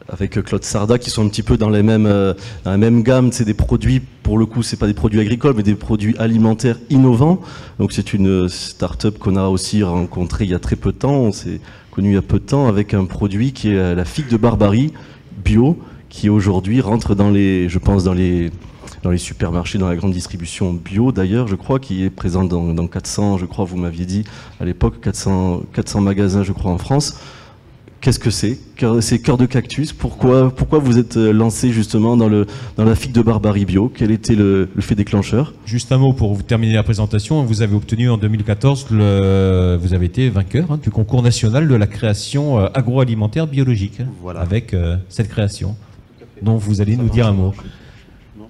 avec Claude Sarda, qui sont un petit peu dans la même gamme. C'est des produits, pour le coup, c'est pas des produits agricoles, mais des produits alimentaires innovants. Donc c'est une start-up qu'on a aussi rencontrée il y a très peu de temps. On s'est connu il y a peu de temps avec un produit qui est la figue de Barbarie bio, qui aujourd'hui rentre dans les supermarchés, dans la grande distribution bio d'ailleurs, je crois, qui est présente dans 400, je crois, vous m'aviez dit à l'époque, 400 magasins, je crois, en France. Qu'est-ce que c'est? C'est Cœur de Cactus. Pourquoi vous êtes lancé justement dans la figue de Barbarie bio? Quel était le fait déclencheur? Juste un mot pour vous terminer la présentation. Vous avez obtenu en 2014, vous avez été vainqueur du concours national de la création agroalimentaire biologique. Voilà. Avec cette création dont vous allez nous dire un mot.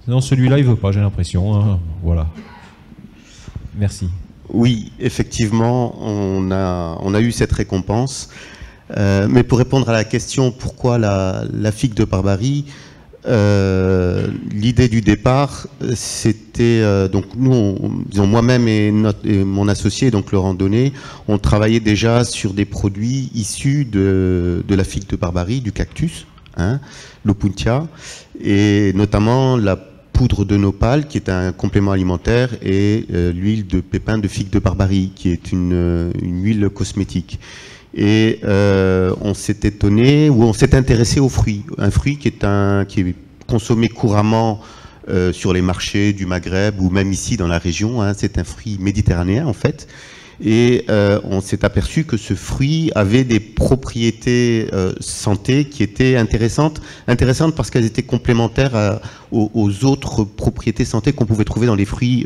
Non, celui-là, il ne veut pas, j'ai l'impression. Hein. Voilà. Merci. Oui, effectivement, on a eu cette récompense. Mais pour répondre à la question pourquoi la figue de Barbarie, l'idée du départ, c'était donc nous, moi-même et mon associé, donc Laurent Donnet, on travaillait déjà sur des produits issus de la figue de Barbarie, du cactus, hein, l'opuntia, et notamment la poudre de nopal, qui est un complément alimentaire, et l'huile de pépins de figue de Barbarie, qui est une huile cosmétique. Et on s'est étonné, ou on s'est intéressé aux fruits. Un fruit qui est consommé couramment sur les marchés du Maghreb, ou même ici dans la région, hein. C'est un fruit méditerranéen en fait. Et on s'est aperçu que ce fruit avait des propriétés santé qui étaient intéressantes parce qu'elles étaient complémentaires aux autres propriétés santé qu'on pouvait trouver dans les fruits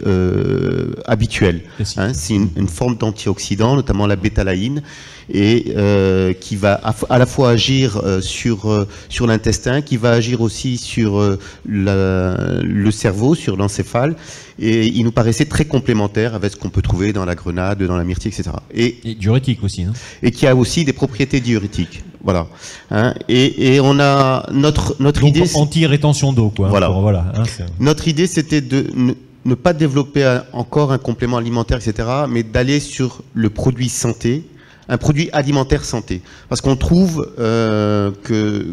habituels. Hein, c'est une forme d'antioxydant, notamment la bétalaïne, et qui va à la fois agir sur l'intestin, qui va agir aussi sur le cerveau, sur l'encéphale, et il nous paraissait très complémentaire avec ce qu'on peut trouver dans la grenade, dans la myrtille, etc. Et diurétique aussi. Hein. Et qui a aussi des propriétés diurétiques. Voilà. Hein, et on a notre idée... Anti-rétention d'eau, quoi. Voilà. Hein, notre idée, c'était de ne pas développer encore un complément alimentaire, etc., mais d'aller sur le produit santé, un produit alimentaire santé. Parce qu'on trouve que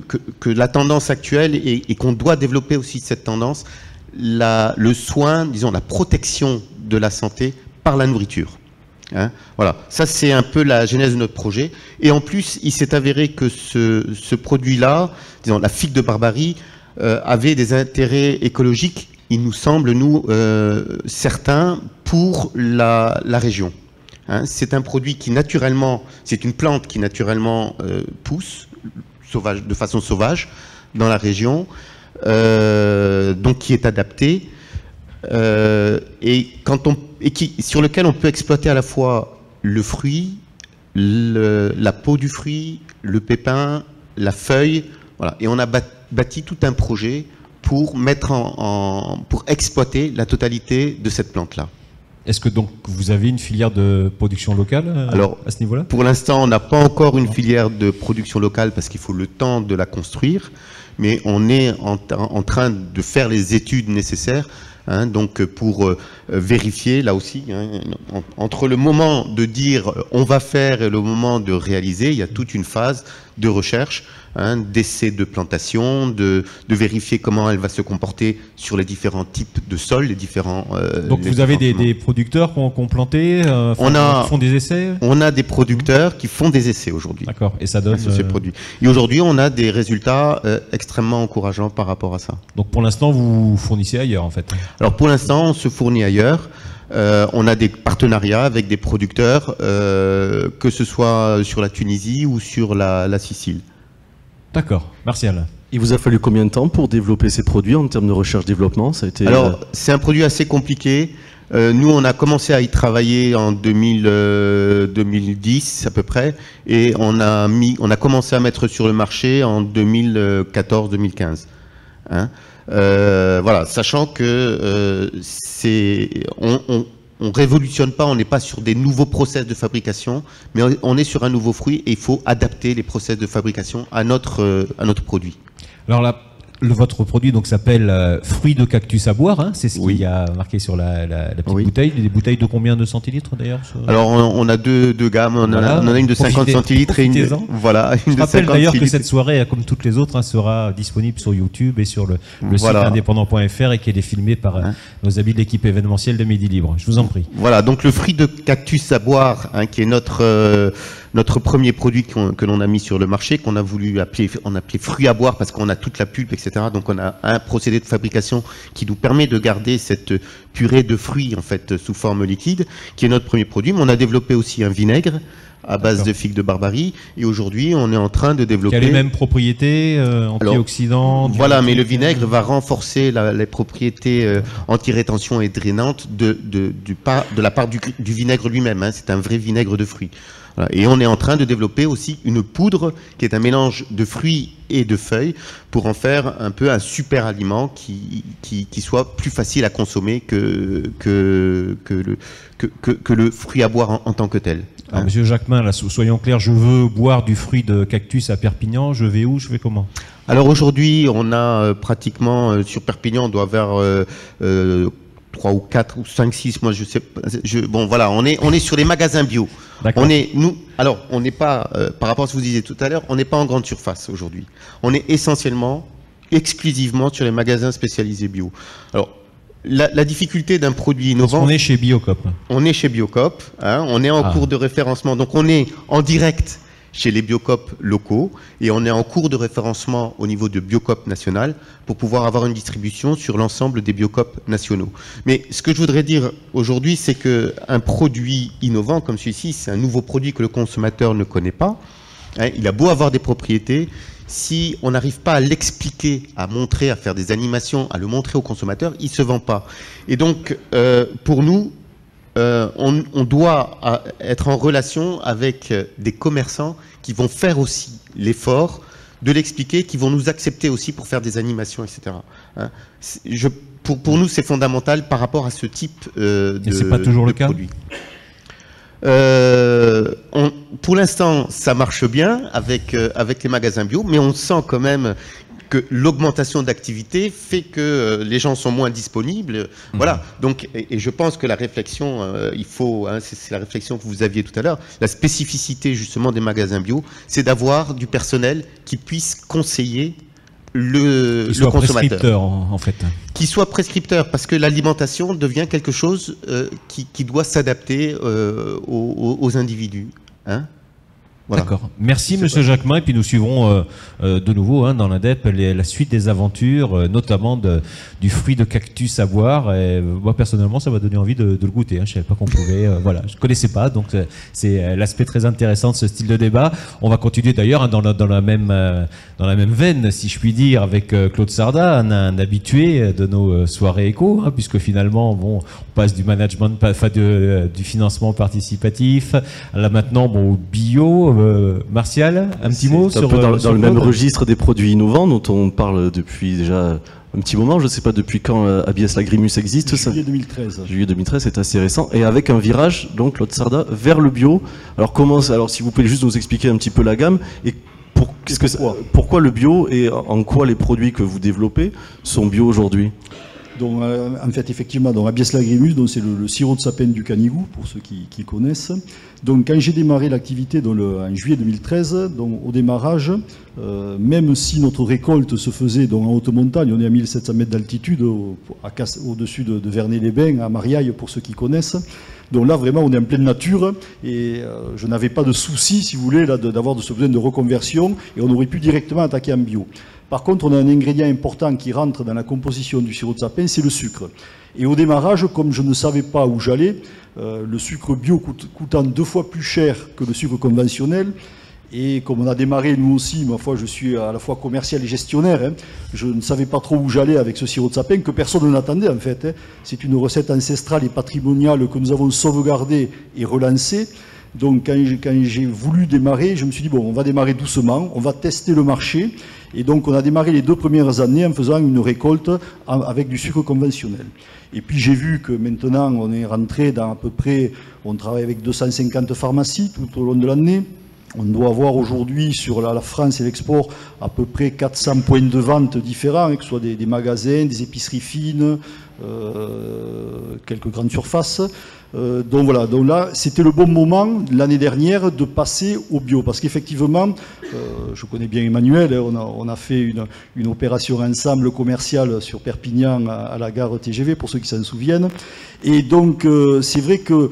la tendance actuelle, et qu'on doit développer aussi cette tendance, le soin, disons la protection de la santé par la nourriture. Hein, voilà, ça c'est un peu la genèse de notre projet. Et en plus, il s'est avéré que ce produit-là, disons la figue de Barbarie, avait des intérêts écologiques, il nous semble, nous, certains, pour la région. Hein, c'est un produit qui naturellement, c'est une plante qui naturellement pousse de façon sauvage dans la région, donc qui est adaptée. Sur lequel on peut exploiter à la fois le fruit, la peau du fruit, le pépin, la feuille, voilà. Et on a bâti tout un projet pour pour exploiter la totalité de cette plante-là. Est-ce que donc vous avez une filière de production locale à ce niveau-là? Pour l'instant, on n'a pas encore une filière de production locale parce qu'il faut le temps de la construire, mais on est en train de faire les études nécessaires. Hein, donc pour vérifier, là aussi, hein, entre le moment de dire on va faire et le moment de réaliser, il y a toute une phase de recherche, hein, d'essai de plantation, de vérifier comment elle va se comporter sur les différents types de sols, les différents... donc vous avez des producteurs qui ont planté, qui font des essais? On a des producteurs qui font des essais aujourd'hui. D'accord, et ça donne... ce produit. Et aujourd'hui, on a des résultats extrêmement encourageants par rapport à ça. Donc pour l'instant, vous fournissez ailleurs en fait? Alors pour l'instant, on se fournit ailleurs. On a des partenariats avec des producteurs, que ce soit sur la Tunisie ou sur la Sicile. D'accord, Martial. Il vous a fallu combien de temps pour développer ces produits en termes de recherche-développement? Ça a été... Alors, c'est un produit assez compliqué. Nous, on a commencé à y travailler en 2010 à peu près, et on a commencé à mettre sur le marché en 2014-2015. Hein, voilà, sachant que on révolutionne pas, on n'est pas sur des nouveaux process de fabrication, mais on est sur un nouveau fruit et il faut adapter les process de fabrication à notre produit. Alors là, votre produit donc s'appelle fruits de cactus à boire, hein, c'est ce qu'il y a marqué sur la petite bouteille. Des bouteilles de combien de centilitres d'ailleurs? Alors on a deux gammes, on en a une de 50 centilitres et une de 50 Je rappelle d'ailleurs que cette soirée, comme toutes les autres, hein, sera disponible sur YouTube et sur le site indépendant.fr et qu'elle est filmée par nos amis de l'équipe événementielle de Midi Libre. Je vous en prie. Voilà, donc le fruit de cactus à boire, hein, qui est notre premier produit que l'on a mis sur le marché, qu'on a voulu appeler fruit à boire parce qu'on a toute la pulpe, etc. Donc on a un procédé de fabrication qui nous permet de garder cette purée de fruits en fait sous forme liquide, qui est notre premier produit. Mais on a développé aussi un vinaigre à base de figues de Barbarie, et aujourd'hui on est en train de développer... Qui a les mêmes propriétés, antioxydants... Voilà, mais le vinaigre va renforcer les propriétés anti-rétention et drainantes de la part du vinaigre lui-même, hein. C'est un vrai vinaigre de fruits. Voilà. Et on est en train de développer aussi une poudre qui est un mélange de fruits et de feuilles pour en faire un peu un super aliment qui soit plus facile à consommer que le fruit à boire en tant que tel. Alors, Monsieur Jacquemin, là, soyons clairs, je veux boire du fruit de cactus à Perpignan, je vais où, je vais comment? Alors aujourd'hui, on a pratiquement, sur Perpignan, on doit avoir 3 ou 4 ou 5, 6, moi je sais pas. Bon voilà, on est sur les magasins bio. On n'est pas, par rapport à ce que vous disiez tout à l'heure, on n'est pas en grande surface aujourd'hui. On est exclusivement sur les magasins spécialisés bio. Alors, la difficulté d'un produit innovant... On est chez Biocop. On est chez Biocop, hein, on est en cours de référencement, donc on est en direct chez les Biocop locaux, et on est en cours de référencement au niveau de Biocop national pour pouvoir avoir une distribution sur l'ensemble des Biocop nationaux. Mais ce que je voudrais dire aujourd'hui, c'est qu'un produit innovant comme celui-ci, c'est un nouveau produit que le consommateur ne connaît pas, Hein, il a beau avoir des propriétés, si on n'arrive pas à l'expliquer, à montrer, à faire des animations, à le montrer aux consommateurs, il ne se vend pas. Et donc, pour nous, on doit être en relation avec des commerçants qui vont faire aussi l'effort de l'expliquer, qui vont nous accepter aussi pour faire des animations, etc. Hein, pour nous, c'est fondamental par rapport à ce type de produit. Et c'est pas toujours le cas ? Pour l'instant, ça marche bien avec les magasins bio, mais on sent quand même que l'augmentation d'activité fait que les gens sont moins disponibles. Voilà. Donc, et je pense que la réflexion, c'est la réflexion que vous aviez tout à l'heure, la spécificité justement des magasins bio, c'est d'avoir du personnel qui puisse conseiller le consommateur. Prescripteur, en fait. Qui soit prescripteur, parce que l'alimentation devient quelque chose qui doit s'adapter aux individus. Hein? Voilà. D'accord. Merci Monsieur Jacquemin, et puis nous suivrons de nouveau dans l'ADEP la suite des aventures, notamment du fruit de cactus à boire. Et, moi personnellement, ça m'a donné envie de le goûter. Je savais pas qu'on pouvait. Voilà, je connaissais pas, donc c'est l'aspect très intéressant de ce style de débat. On va continuer d'ailleurs dans la même veine, si je puis dire, avec Claude Sarda, un habitué de nos soirées éco, puisque finalement, on passe du management, du financement participatif, là maintenant, au bio. Martial, un petit mot sur... Dans le même registre des produits innovants dont on parle depuis déjà un petit moment, je ne sais pas depuis quand Abies Lagrimus existe. Juillet 2013. Juillet 2013, c'est assez récent. Et avec un virage, donc Claude Sarda, vers le bio. Alors si vous pouvez juste nous expliquer un petit peu la gamme et pourquoi le bio et en quoi les produits que vous développez sont bio aujourd'hui? Donc, en fait, effectivement, Abies Lagrimus, c'est le sirop de sapin du Canigou, pour ceux qui connaissent. Donc, quand j'ai démarré l'activité en juillet 2013, au démarrage, même si notre récolte se faisait en haute montagne, on est à 1700 mètres d'altitude, au-dessus de Vernet-les-Bains, à Mariaille, pour ceux qui connaissent. Donc là, vraiment, on est en pleine nature et je n'avais pas de souci, si vous voulez, d'avoir ce besoin de reconversion et on aurait pu directement attaquer en bio. Par contre, on a un ingrédient important qui rentre dans la composition du sirop de sapin, c'est le sucre. Et au démarrage, comme je ne savais pas où j'allais, le sucre bio coûtant 2 fois plus cher que le sucre conventionnel, et comme on a démarré, nous aussi, ma foi, je suis à la fois commercial et gestionnaire, je ne savais pas trop où j'allais avec ce sirop de sapin, que personne n'attendait en fait. C'est une recette ancestrale et patrimoniale que nous avons sauvegardée et relancée. Donc quand j'ai voulu démarrer, je me suis dit, on va démarrer doucement, on va tester le marché. Et donc on a démarré les 2 premières années en faisant une récolte avec du sucre conventionnel. Et puis j'ai vu que maintenant on est rentré dans à peu près, on travaille avec 250 pharmacies tout au long de l'année. On doit avoir aujourd'hui sur la France et l'export à peu près 400 points de vente différents, que ce soit des magasins, des épiceries fines, quelques grandes surfaces. Donc voilà, donc là c'était le bon moment l'année dernière de passer au bio parce qu'effectivement, je connais bien Emmanuel, on a fait une opération ensemble commerciale sur Perpignan à la gare TGV pour ceux qui s'en souviennent. Et donc c'est vrai que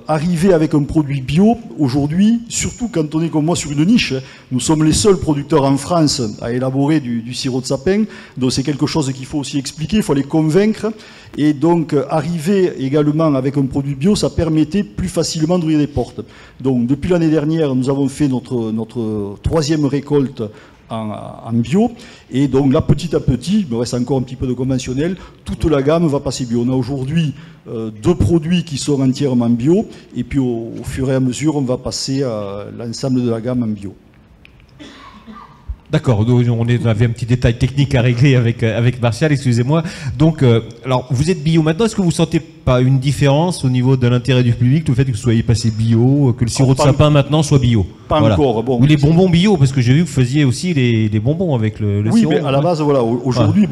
arriver avec un produit bio aujourd'hui, surtout quand on est comme moi sur une niche, nous sommes les seuls producteurs en France à élaborer du sirop de sapin, donc c'est quelque chose qu'il faut aussi expliquer, il faut les convaincre. Et donc arriver également avec un produit bio, ça permettait plus facilement d'ouvrir des portes. Donc depuis l'année dernière, nous avons fait notre 3e récolte en bio. Et donc là, petit à petit, il me reste encore un petit peu de conventionnel, toute la gamme va passer bio. On a aujourd'hui 2 produits qui sont entièrement bio. Et puis au fur et à mesure, on va passer à l'ensemble de la gamme en bio. D'accord, on avait un petit détail technique à régler avec Martial, excusez-moi. Donc, alors, vous êtes bio maintenant, est-ce que vous ne sentez pas une différence au niveau de l'intérêt du public, le fait que vous soyez passé bio, que le sirop de sapin maintenant soit bio? Pas encore, bon. Ou les bonbons bio, parce que j'ai vu que vous faisiez aussi les bonbons avec le sirop. Oui, mais à la base, voilà, aujourd'hui,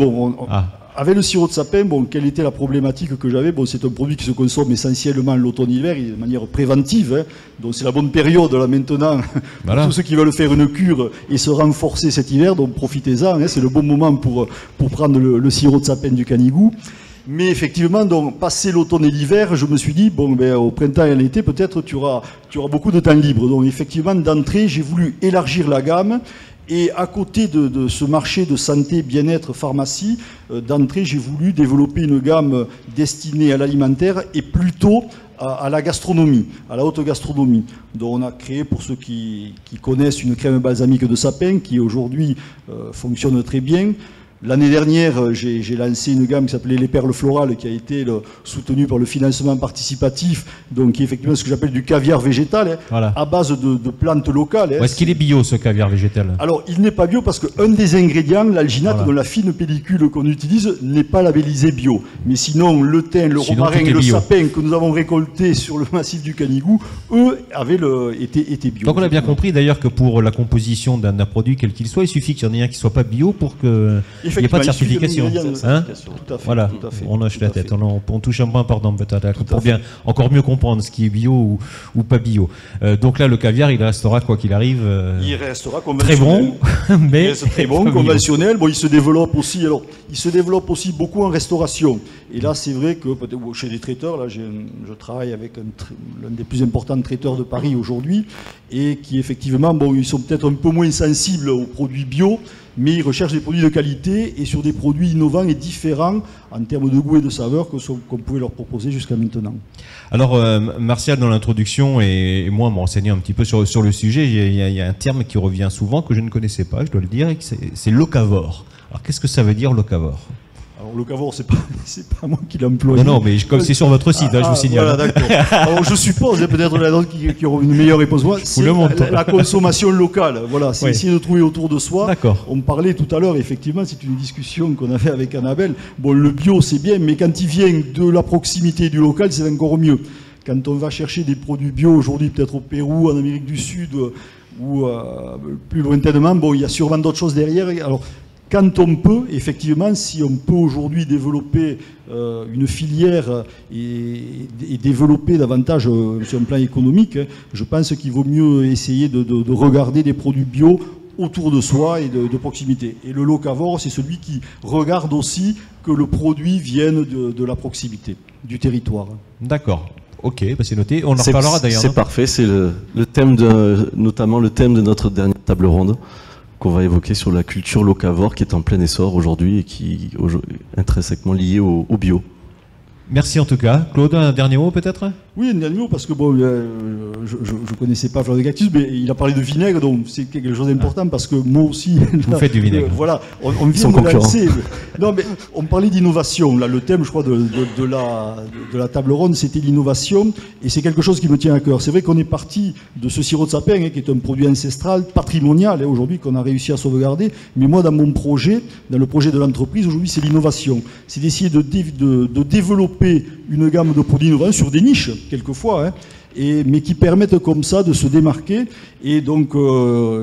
avec le sirop de sapin, quelle était la problématique que j'avais? C'est un produit qui se consomme essentiellement l'automne-hiver, de manière préventive. Donc c'est la bonne période là maintenant pour tous ceux qui veulent faire une cure et se renforcer cet hiver. Donc profitez-en, c'est le bon moment pour prendre le sirop de sapin du Canigou. Mais effectivement, donc passé l'automne et l'hiver, je me suis dit au printemps et à l'été, peut-être tu auras beaucoup de temps libre. Donc effectivement, d'entrée, j'ai voulu élargir la gamme. Et à côté de ce marché de santé, bien-être, pharmacie, d'entrée, j'ai voulu développer une gamme destinée à l'alimentaire et plutôt à la gastronomie, à la haute gastronomie. Donc on a créé, pour ceux qui connaissent, une crème balsamique de sapin qui aujourd'hui fonctionne très bien. L'année dernière, j'ai lancé une gamme qui s'appelait les perles florales, qui a été soutenue par le financement participatif, donc qui est effectivement ce que j'appelle du caviar végétal, voilà, à base de plantes locales. Est-ce qu'il est bio, ce caviar végétal? Alors, il n'est pas bio parce qu'un des ingrédients, l'alginate, voilà, dans la fine pellicule qu'on utilise, n'est pas labellisé bio. Mais sinon, le thym, le romarin et le sapin que nous avons récolté sur le massif du Canigou, eux, étaient bio. Donc on a bien compris d'ailleurs que pour la composition d'un produit, quel qu'il soit, il suffit qu'il y en ait un qui ne soit pas bio pour que... Il n'y a pas de certification. Hein, tout à fait, voilà, tout à fait, on hoche la tête, on touche un point important peut-être pour bien encore mieux comprendre ce qui est bio ou pas bio. Donc là, le caviar, il restera quoi qu'il arrive. Il restera conventionnel. Très bon, mais il reste très bon, conventionnel. Bon, il se développe aussi. Alors, il se développe aussi beaucoup en restauration. Et là, c'est vrai que chez les traiteurs, là, je travaille avec l'un des plus importants traiteurs de Paris aujourd'hui, et qui effectivement, bon, ils sont peut-être un peu moins sensibles aux produits bio, mais ils recherchent des produits de qualité et sur des produits innovants et différents en termes de goût et de saveur qu'on pouvait leur proposer jusqu'à maintenant. Alors, Martial, dans l'introduction, et moi, me renseigner un petit peu sur le sujet, il y a un terme qui revient souvent, que je ne connaissais pas, je dois le dire, c'est locavore. Alors, qu'est-ce que ça veut dire, locavore? Alors, locavore, c'est pas moi qui l'emploie. Non, mais comme c'est sur votre site, je vous signale. Voilà, d'accord. Alors, je suppose, peut-être la nôtre qui aura une meilleure réponse. C'est la consommation locale. Voilà, c'est essayer de trouver autour de soi. D'accord. On parlait tout à l'heure, effectivement, c'est une discussion qu'on avait avec Annabelle. Bon, le bio, c'est bien, mais quand il vient de la proximité du local, c'est encore mieux. Quand on va chercher des produits bio aujourd'hui, peut-être au Pérou, en Amérique du Sud, ou plus lointainement, bon, il y a sûrement d'autres choses derrière. Alors, quand on peut, effectivement, si on peut aujourd'hui développer une filière et développer davantage sur un plan économique, je pense qu'il vaut mieux essayer de regarder des produits bio autour de soi et de proximité. Et le locavore, c'est celui qui regarde aussi que le produit vienne de la proximité, du territoire. D'accord. Ok, bah c'est noté. On en reparlera d'ailleurs. C'est parfait, c'est le thème notamment le thème de notre dernière table ronde, qu'on va évoquer sur la culture locavore qui est en plein essor aujourd'hui et qui est intrinsèquement liée au bio. Merci en tout cas. Claude, un dernier mot peut-être? Oui, un dernier mot, parce que bon, je ne connaissais pas Fleur de Cactus, mais il a parlé de vinaigre, donc c'est quelque chose d'important, parce que moi aussi... Vous faites du vinaigre. Voilà, on vient de lancer... Non, mais on parlait d'innovation. Là, le thème, je crois, de la table ronde, c'était l'innovation, et c'est quelque chose qui me tient à cœur. C'est vrai qu'on est parti de ce sirop de sapin, qui est un produit ancestral, patrimonial, aujourd'hui, qu'on a réussi à sauvegarder, mais moi, dans mon projet, dans le projet de l'entreprise, aujourd'hui, c'est l'innovation. C'est d'essayer de développer une gamme de produits innovants sur des niches, quelquefois, hein, mais qui permettent comme ça de se démarquer. Et donc,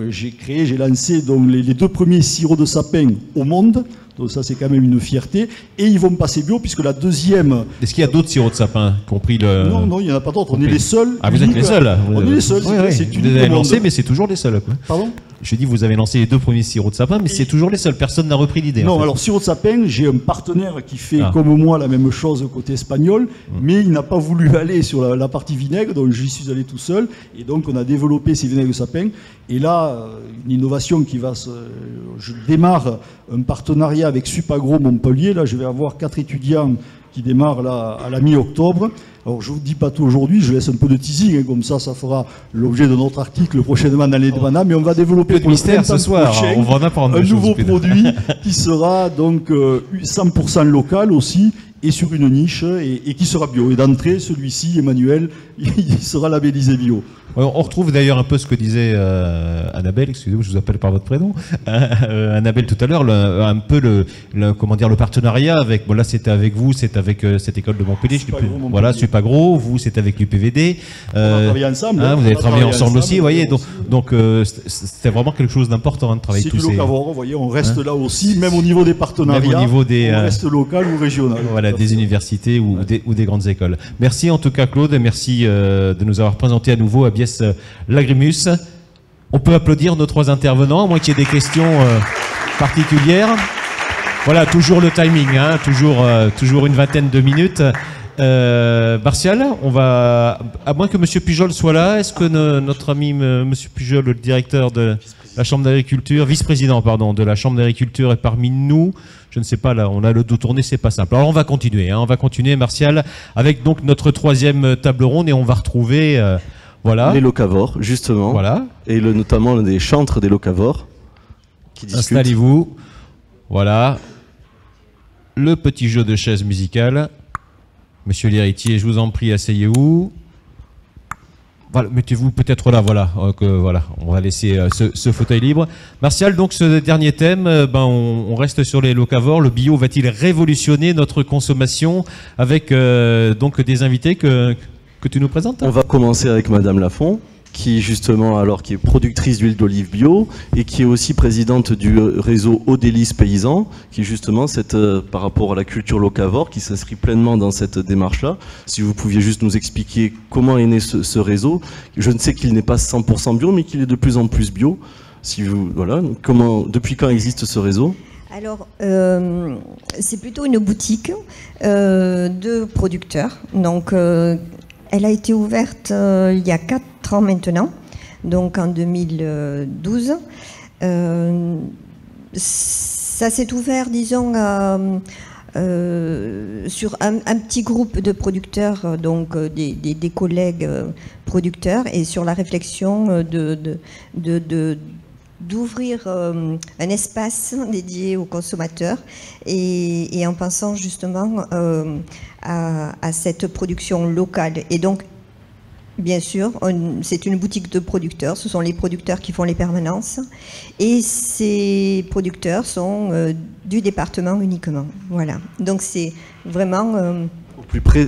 j'ai lancé donc, les 2 premiers sirops de sapin au monde. Donc ça, c'est quand même une fierté. Et ils vont passer bio, puisque la deuxième... Est-ce qu'il y a d'autres sirops de sapin, compris le... Non, il n'y en a pas d'autres. On est les seuls. Ah, vous êtes les seuls? On est les seuls. Oui, oui. Vous les avez lancés, mais c'est toujours les seuls. Pardon? Je dis, vous avez lancé les 2 premiers sirops de sapin, mais c'est toujours les seuls. Personne n'a repris l'idée. Non, alors sirop de sapin, j'ai un partenaire qui fait comme moi la même chose côté espagnol, mais il n'a pas voulu aller sur la partie vinaigre, donc j'y suis allé tout seul. Et donc on a développé ces vinaigres de sapin. Et là, une innovation qui va je démarre un partenariat avec Supagro Montpellier. Là, je vais avoir 4 étudiants qui démarrent là, à la mi-octobre. Alors, je ne vous dis pas tout aujourd'hui, je laisse un peu de teasing, hein, comme ça fera l'objet de notre article prochainement dans les Débats, mais on va développer pour le mystère ce soir, prochain, on va en apprendre un nouveau produit qui sera donc 100% local aussi, et sur une niche, et qui sera bio. Et d'entrée, celui-ci, Emmanuel, il sera labellisé bio. On retrouve d'ailleurs un peu ce que disait Annabelle, excusez-moi, je vous appelle par votre prénom, Annabelle tout à l'heure, un peu le partenariat avec, bon là c'était avec vous, c'est avec cette école de Montpellier, voilà, Supagro, vous c'est avec l'UPVD. On a travaillé ensemble. Vous avez travaillé ensemble aussi, vous voyez, donc c'était vraiment quelque chose d'important de travailler tous ces... C'est du locavore, vous voyez, on reste là aussi, même au niveau des partenariats, même au niveau des, on reste local ou régional. Voilà, des universités ou des grandes écoles. Merci en tout cas Claude, merci de nous avoir présenté à nouveau Abies Lagrimus. On peut applaudir nos 3 intervenants, à moins qu'il y ait des questions particulières. Voilà, toujours le timing, hein, toujours une vingtaine de minutes. Martial, on va, à moins que M. Pujol soit là, est-ce que notre ami M. Pujol, le directeur de la Chambre d'agriculture, vice-président, pardon, de la Chambre d'agriculture est parmi nous. Je ne sais pas, là, on a le dos tourné, c'est pas simple. Alors, on va continuer, on va continuer, Martial, avec donc notre troisième table ronde et on va retrouver, voilà. Les locavores, justement. Voilà. Et notamment des chantres des locavores qui discutent. Installez-vous. Voilà. Le petit jeu de chaises musicales. Monsieur l'héritier, je vous en prie, asseyez-vous. Voilà, mettez-vous peut-être là, voilà. Voilà, on va laisser ce fauteuil libre. Martial, donc ce dernier thème, on reste sur les locavores. Le bio va-t-il révolutionner notre consommation avec donc des invités que tu nous présentes? On va commencer avec Madame Lafont, qui justement, alors qui est productrice d'huile d'olive bio et qui est aussi présidente du réseau Eau Délices Paysans, qui justement, par rapport à la culture locavore, qui s'inscrit pleinement dans cette démarche-là. Si vous pouviez juste nous expliquer comment est né ce réseau. Je ne sais qu'il n'est pas 100% bio, mais qu'il est de plus en plus bio. Voilà, depuis quand existe ce réseau? Alors, c'est plutôt une boutique de producteurs. Donc, elle a été ouverte il y a 4 ans maintenant, donc en 2012. Ça s'est ouvert, disons, sur un petit groupe de producteurs, donc des collègues producteurs, et sur la réflexion d'ouvrir un espace dédié aux consommateurs et en pensant justement à cette production locale. Et donc, bien sûr, c'est une boutique de producteurs, ce sont les producteurs qui font les permanences et ces producteurs sont du département uniquement. Voilà. Donc c'est vraiment au plus près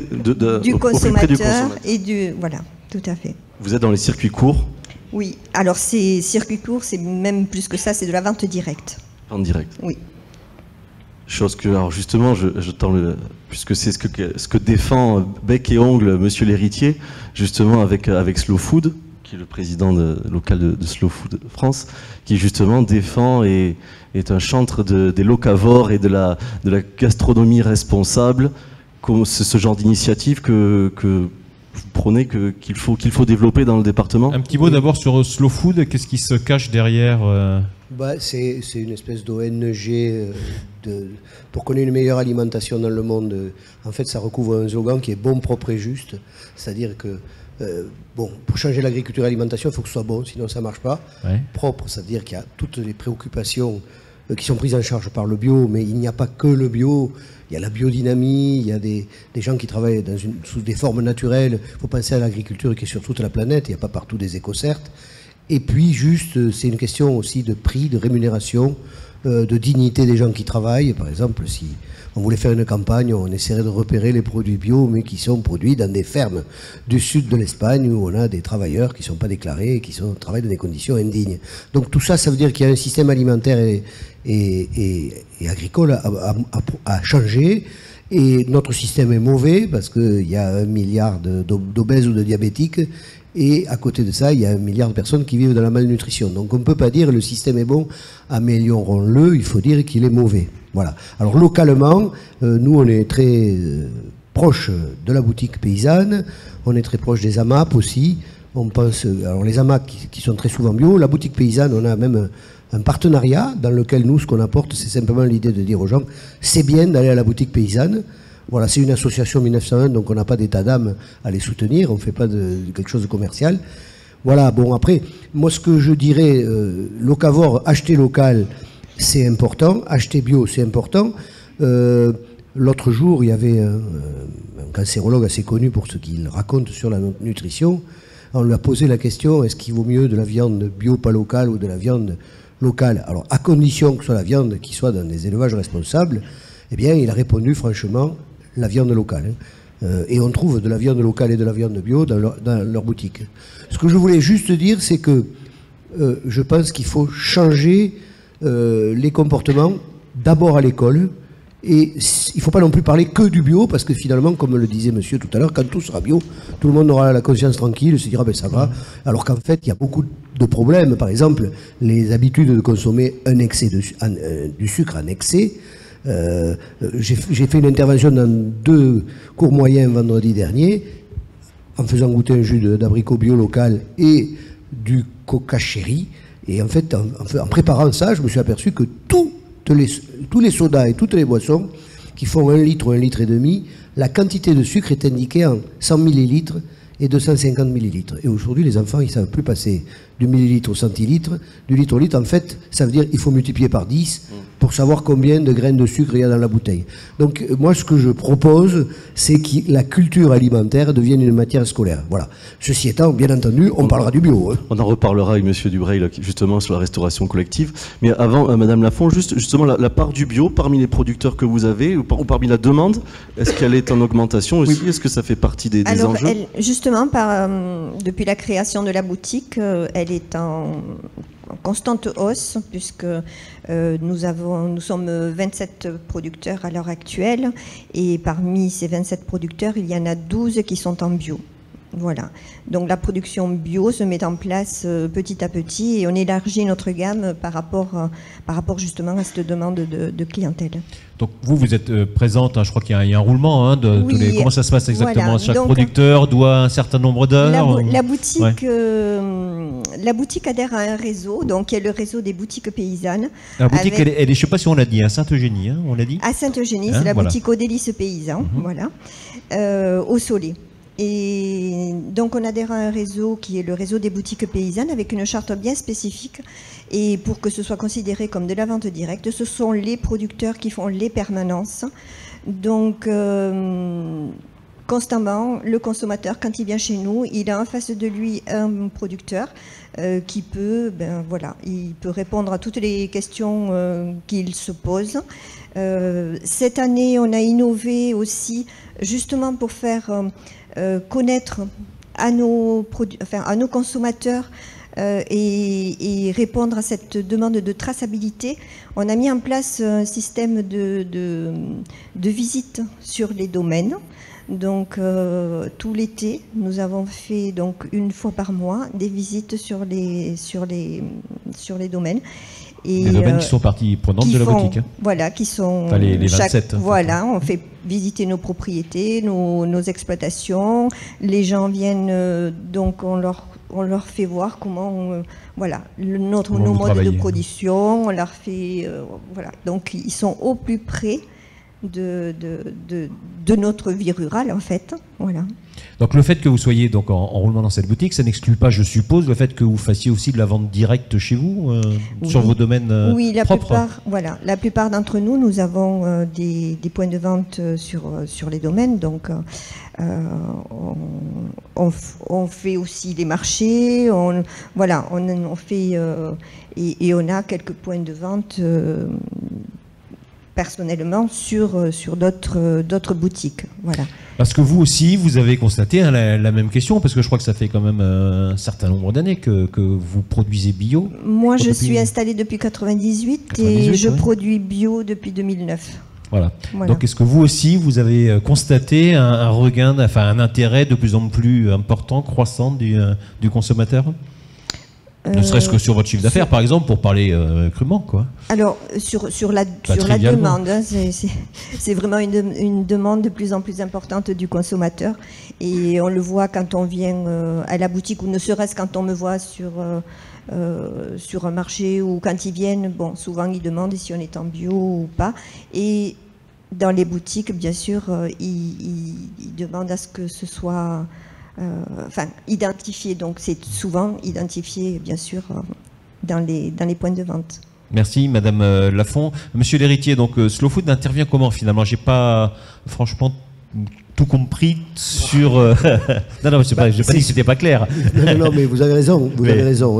du consommateur et du... Voilà, tout à fait. Vous êtes dans les circuits courts? Oui, alors ces circuits courts, c'est même plus que ça, c'est de la vente directe. Vente directe. Oui. Chose que, alors justement, puisque c'est ce que défend bec et ongle Monsieur l'héritier, justement avec Slow Food, qui est le président local de Slow Food France, qui justement défend et est un chantre des locavores et de la gastronomie responsable. C'est ce genre d'initiative que vous prenez, qu'il faut développer dans le département? Un petit mot d'abord sur Slow Food, qu'est-ce qui se cache derrière C'est une espèce d'ONG pour qu'on ait une meilleure alimentation dans le monde. En fait, ça recouvre un slogan qui est bon, propre et juste. C'est-à-dire que, pour changer l'agriculture et l'alimentation, il faut que ce soit bon, sinon ça ne marche pas. Ouais. Propre, c'est-à-dire qu'il y a toutes les préoccupations qui sont prises en charge par le bio, mais il n'y a pas que le bio. Il y a la biodynamie, il y a des gens qui travaillent sous des formes naturelles. Il faut penser à l'agriculture qui est sur toute la planète, il n'y a pas partout des écocertes. Et puis juste, c'est une question aussi de prix, de rémunération, de dignité des gens qui travaillent. Par exemple, si on voulait faire une campagne, on essaierait de repérer les produits bio, mais qui sont produits dans des fermes du sud de l'Espagne, où on a des travailleurs qui ne sont pas déclarés et qui travaillent dans des conditions indignes. Donc tout ça, ça veut dire qu'il y a un système alimentaire et agricole à changer. Et notre système est mauvais, parce qu'il y a 1 milliard d'obèses ou de diabétiques, et à côté de ça, il y a 1 milliard de personnes qui vivent dans la malnutrition. Donc on ne peut pas dire le système est bon, améliorons-le, il faut dire qu'il est mauvais. Voilà. Alors localement, nous on est très proche de la boutique paysanne, on est très proche des AMAP aussi. On pense, alors les AMAP qui sont très souvent bio, la boutique paysanne, on a même un partenariat dans lequel nous, ce qu'on apporte, c'est simplement l'idée de dire aux gens, c'est bien d'aller à la boutique paysanne. Voilà, c'est une association 1901, donc on n'a pas d'état d'âme à les soutenir, on ne fait pas de quelque chose de commercial. Voilà, bon après, moi ce que je dirais, locavore, acheter local, c'est important, acheter bio, c'est important. L'autre jour, il y avait un cancérologue assez connu pour ce qu'il raconte sur la nutrition. On lui a posé la question, est-ce qu'il vaut mieux de la viande bio pas locale ou de la viande locale? Alors, à condition que ce soit la viande qui soit dans des élevages responsables, eh bien, il a répondu franchement, la viande locale. Et on trouve de la viande locale et de la viande bio dans leur boutique. Ce que je voulais juste dire, c'est que je pense qu'il faut changer les comportements d'abord à l'école. Et il ne faut pas non plus parler que du bio, parce que finalement, comme le disait monsieur tout à l'heure, quand tout sera bio, tout le monde aura la conscience tranquille, se dira ben ça va. Alors qu'en fait, il y a beaucoup de problèmes. Par exemple, les habitudes de consommer du sucre en excès. J'ai fait une intervention dans 2 cours moyens vendredi dernier, en faisant goûter un jus d'abricot bio local et du coca chéri. Et en fait, en préparant ça, je me suis aperçu que tous les sodas et toutes les boissons qui font 1 litre ou 1 litre et demi, la quantité de sucre est indiquée en 100 millilitres et 250 millilitres. Et aujourd'hui, les enfants, ils ne savent plus passer du millilitre au centilitre, du litre au litre. En fait, ça veut dire qu'il faut multiplier par 10 pour savoir combien de graines de sucre il y a dans la bouteille. Donc, moi, ce que je propose, c'est que la culture alimentaire devienne une matière scolaire. Voilà. Ceci étant, bien entendu, on parlera du bio. Hein. On en reparlera avec M. Dubreuil, justement, sur la restauration collective. Mais avant, Mme Lafont, justement, la part du bio parmi les producteurs que vous avez, ou parmi la demande, est-ce qu'elle est en augmentation aussi? Est-ce que ça fait partie des enjeux? Justement, depuis la création de la boutique, elle est en constante hausse, puisque nous sommes 27 producteurs à l'heure actuelle, et parmi ces 27 producteurs, il y en a 12 qui sont en bio. Voilà. Donc la production bio se met en place petit à petit, et on élargit notre gamme par rapport justement à cette demande de clientèle. Donc vous êtes présente, hein, je crois qu'il y a un roulement, hein, comment ça se passe exactement? Voilà. Chaque producteur doit un certain nombre d'heures? La boutique adhère à un réseau, donc il y a le réseau des boutiques paysannes. La boutique, elle est, je ne sais pas si on l'a dit, à Saint-Eugénie, hein, on l'a dit? À Saint-Eugénie, c'est la boutique aux délices paysans, voilà, au Soleil. Et donc on adhère à un réseau qui est le réseau des boutiques paysannes avec une charte bien spécifique, et pour que ce soit considéré comme de la vente directe, ce sont les producteurs qui font les permanences. Donc constamment, le consommateur, quand il vient chez nous, il a en face de lui un producteur qui peut, il peut répondre à toutes les questions qu'il se pose. Cette année, on a innové aussi justement pour faire connaître à nos consommateurs et répondre à cette demande de traçabilité. On a mis en place un système de visite sur les domaines. Donc tout l'été, nous avons fait donc 1 fois par mois des visites sur les domaines. Et, les domaines qui sont partie prenante de la boutique. Hein. Voilà, qui sont les 27. Voilà, on fait visiter nos propriétés, nos exploitations. Les gens viennent, donc on leur fait voir comment, nos modes de production. On leur fait, donc ils sont au plus près de notre vie rurale, en fait. Voilà. Donc le fait que vous soyez donc en roulement dans cette boutique, ça n'exclut pas, je suppose, le fait que vous fassiez aussi de la vente directe chez vous, sur vos domaines propres. La plupart d'entre nous avons des points de vente sur les domaines. Donc on fait aussi des marchés, on fait et on a quelques points de vente personnellement sur d'autres boutiques. Voilà. Parce que vous aussi, vous avez constaté la même question, parce que je crois que ça fait quand même un certain nombre d'années que vous produisez bio. Moi, je suis installée depuis 98 et je produis bio depuis 2009. Voilà. Donc, est-ce que vous aussi, vous avez constaté un regain, un intérêt de plus en plus important, croissant du consommateur ? Ne serait-ce que sur votre chiffre d'affaires, par exemple, pour parler crûment, quoi. Alors, sur la demande, hein, c'est vraiment une demande de plus en plus importante du consommateur. Et on le voit quand on vient à la boutique, ou ne serait-ce quand on me voit sur un marché, ou quand ils viennent, bon, souvent ils demandent si on est en bio ou pas. Et dans les boutiques, bien sûr, ils demandent à ce que ce soit... identifié, donc c'est souvent identifié, bien sûr, dans les points de vente. Merci, Madame Lafont. Monsieur l'héritier, donc Slow Food intervient comment finalement? J'ai pas, franchement, tout compris sur... Non, je n'ai pas dit que c'était pas clair. Non, mais vous avez raison.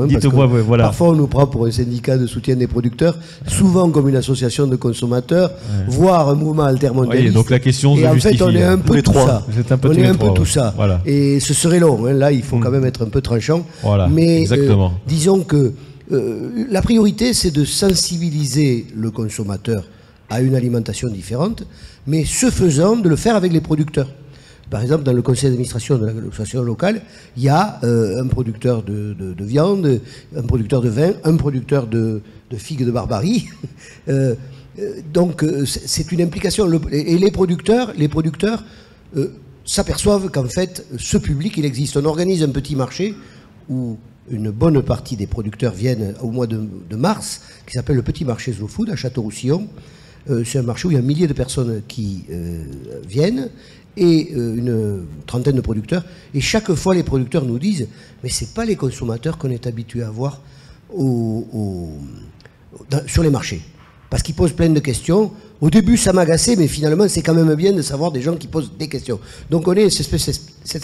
Hein, dites-moi, voilà. Parfois, on nous prend pour un syndicat de soutien des producteurs, souvent comme une association de consommateurs, voire un mouvement altermondialiste. Oui, donc la question se justifie. En fait, on est un peu tout ça. On est un peu tout ça. Voilà. Et ce serait long. Hein. Là, il faut quand même être un peu tranchant. Voilà, mais disons que la priorité, c'est de sensibiliser le consommateur à une alimentation différente, mais ce faisant, de le faire avec les producteurs. Par exemple, dans le conseil d'administration de l'association locale, il y a un producteur de viande, un producteur de vin, un producteur de figues de Barbarie. Donc, c'est une implication. Et les producteurs s'aperçoivent qu'en fait, ce public, il existe. On organise un petit marché où une bonne partie des producteurs viennent au mois de mars, qui s'appelle le Petit Marché Slow Food à Château-Roussillon. C'est un marché où il y a 1 millier de personnes qui viennent et une trentaine de producteurs. Et chaque fois, les producteurs nous disent « mais ce n'est pas les consommateurs qu'on est habitué à voir sur les marchés ». Parce qu'ils posent plein de questions. Au début, ça m'agaçait, mais finalement, c'est quand même bien de savoir des gens qui posent des questions. Donc on est cette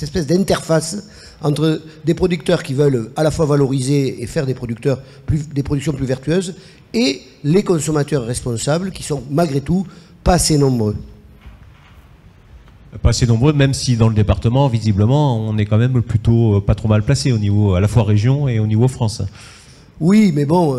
espèce d'interface entre des producteurs qui veulent à la fois valoriser et faire des productions plus vertueuses et les consommateurs responsables qui sont malgré tout pas assez nombreux. Pas assez nombreux, même si dans le département, visiblement, on est quand même plutôt pas trop mal placé au niveau à la fois région et au niveau France. Oui, mais bon,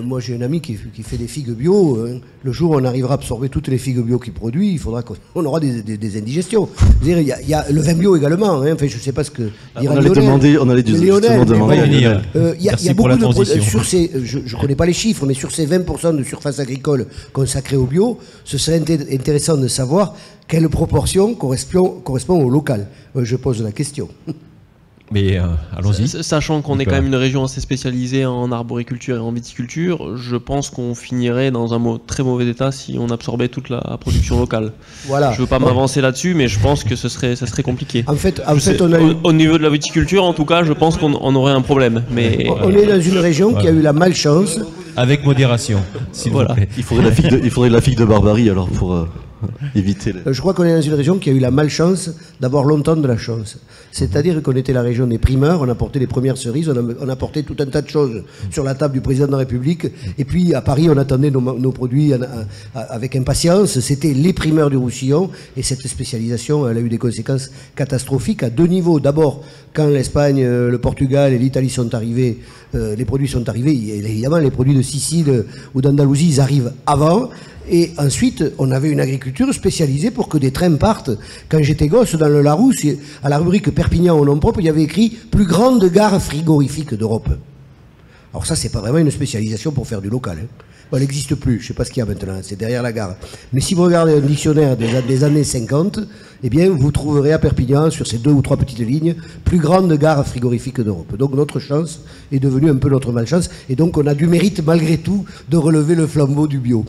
moi j'ai un ami qui fait des figues bio. Le jour où on arrivera à absorber toutes les figues bio qu'il produit, il faudra qu'on aura des indigestions. Il y a le vin bio également. Hein. Enfin, je ne sais pas ce que dira Lionel. On allait justement demander. Il y a beaucoup de produits. Je ne connais pas les chiffres, mais sur ces 20% de surface agricole consacrée au bio, ce serait intéressant de savoir quelle proportion correspond au local. Je pose la question. Mais allons-y. Sachant qu'on est quand même une région assez spécialisée en arboriculture et en viticulture, je pense qu'on finirait dans un très mauvais état si on absorbait toute la production locale. Voilà. Je ne veux pas m'avancer là-dessus, mais je pense que ça serait compliqué. En fait, au niveau de la viticulture, en tout cas, je pense qu'on aurait un problème. Mais on est dans une région qui a eu la malchance. Avec modération, s'il vous plaît. Il faudrait la figue de Barbarie alors pour éviter. Je crois qu'on est dans une région qui a eu la malchance d'avoir longtemps de la chance. C'est-à-dire qu'on était la région des primeurs, on apportait les premières cerises, on apportait tout un tas de choses sur la table du président de la République. Et puis à Paris, on attendait nos produits avec impatience. C'était les primeurs du Roussillon. Et cette spécialisation, elle a eu des conséquences catastrophiques à 2 niveaux. D'abord, quand l'Espagne, le Portugal et l'Italie sont arrivés, les produits sont arrivés. Évidemment, les produits de Sicile ou d'Andalousie, ils arrivent avant. Et ensuite, on avait une agriculture spécialisée pour que des trains partent. Quand j'étais gosse, dans le Larousse, à la rubrique Perpignan au nom propre, il y avait écrit « Plus grande gare frigorifique d'Europe ». Alors ça, c'est pas vraiment une spécialisation pour faire du local. Hein. Bon, elle n'existe plus, je sais pas ce qu'il y a maintenant, c'est derrière la gare. Mais si vous regardez un dictionnaire des années 50, eh bien, vous trouverez à Perpignan, sur ces 2 ou 3 petites lignes, « Plus grande gare frigorifique d'Europe ». Donc notre chance est devenue un peu notre malchance. Et donc on a du mérite, malgré tout, de relever le flambeau du bio.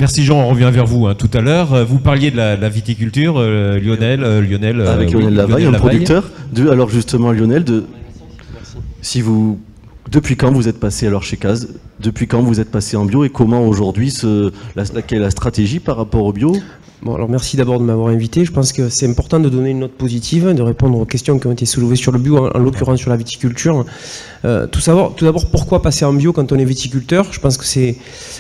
Merci Jean, on revient vers vous tout à l'heure. Vous parliez de la viticulture, Lionel. Avec Lionel Lavaille, un producteur. Alors justement, Lionel, depuis quand vous êtes passé alors chez Caz? Depuis quand vous êtes passé en bio et comment aujourd'hui, quelle est la stratégie par rapport au bio? Bon, alors merci d'abord de m'avoir invité. Je pense que c'est important de donner une note positive, de répondre aux questions qui ont été soulevées sur le bio, en l'occurrence sur la viticulture. Tout d'abord, pourquoi passer en bio quand on est viticulteur? Je pense que c'est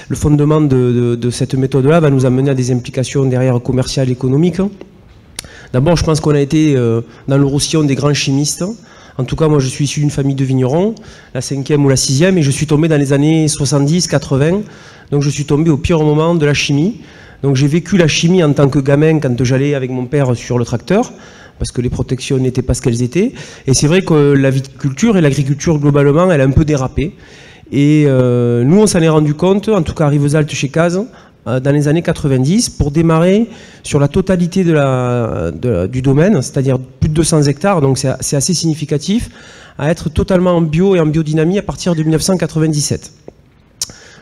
le fondement de cette méthode-là va nous amener à des implications derrière commerciales et économiques. D'abord, je pense qu'on a été dans le Roussillon des grands chimistes. En tout cas, moi, je suis issu d'une famille de vignerons, la 5e ou la 6e, et je suis tombé dans les années 70-80. Donc, je suis tombé au pire moment de la chimie. Donc j'ai vécu la chimie en tant que gamin quand j'allais avec mon père sur le tracteur, parce que les protections n'étaient pas ce qu'elles étaient. Et c'est vrai que la viticulture et l'agriculture globalement, elle a un peu dérapé. Et nous, on s'en est rendu compte, en tout cas à Rivesaltes chez Caz, dans les années 90, pour démarrer sur la totalité du domaine, c'est-à-dire plus de 200 hectares, donc c'est assez significatif, à être totalement en bio et en biodynamie à partir de 1997.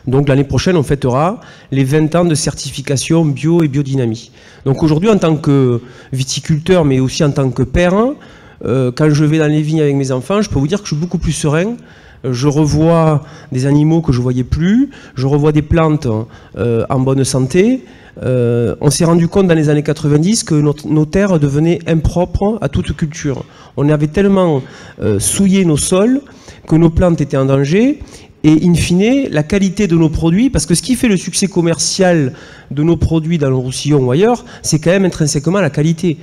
Donc l'année prochaine, on fêtera les 20 ans de certification bio et biodynamie. Donc aujourd'hui, en tant que viticulteur, mais aussi en tant que père, quand je vais dans les vignes avec mes enfants, je peux vous dire que je suis beaucoup plus serein. Je revois des animaux que je ne voyais plus, je revois des plantes en bonne santé. On s'est rendu compte dans les années 90 que nos terres devenaient impropres à toute culture. On avait tellement souillé nos sols que nos plantes étaient en danger. Et in fine, la qualité de nos produits, parce que ce qui fait le succès commercial de nos produits dans le Roussillon ou ailleurs, c'est quand même intrinsèquement la qualité.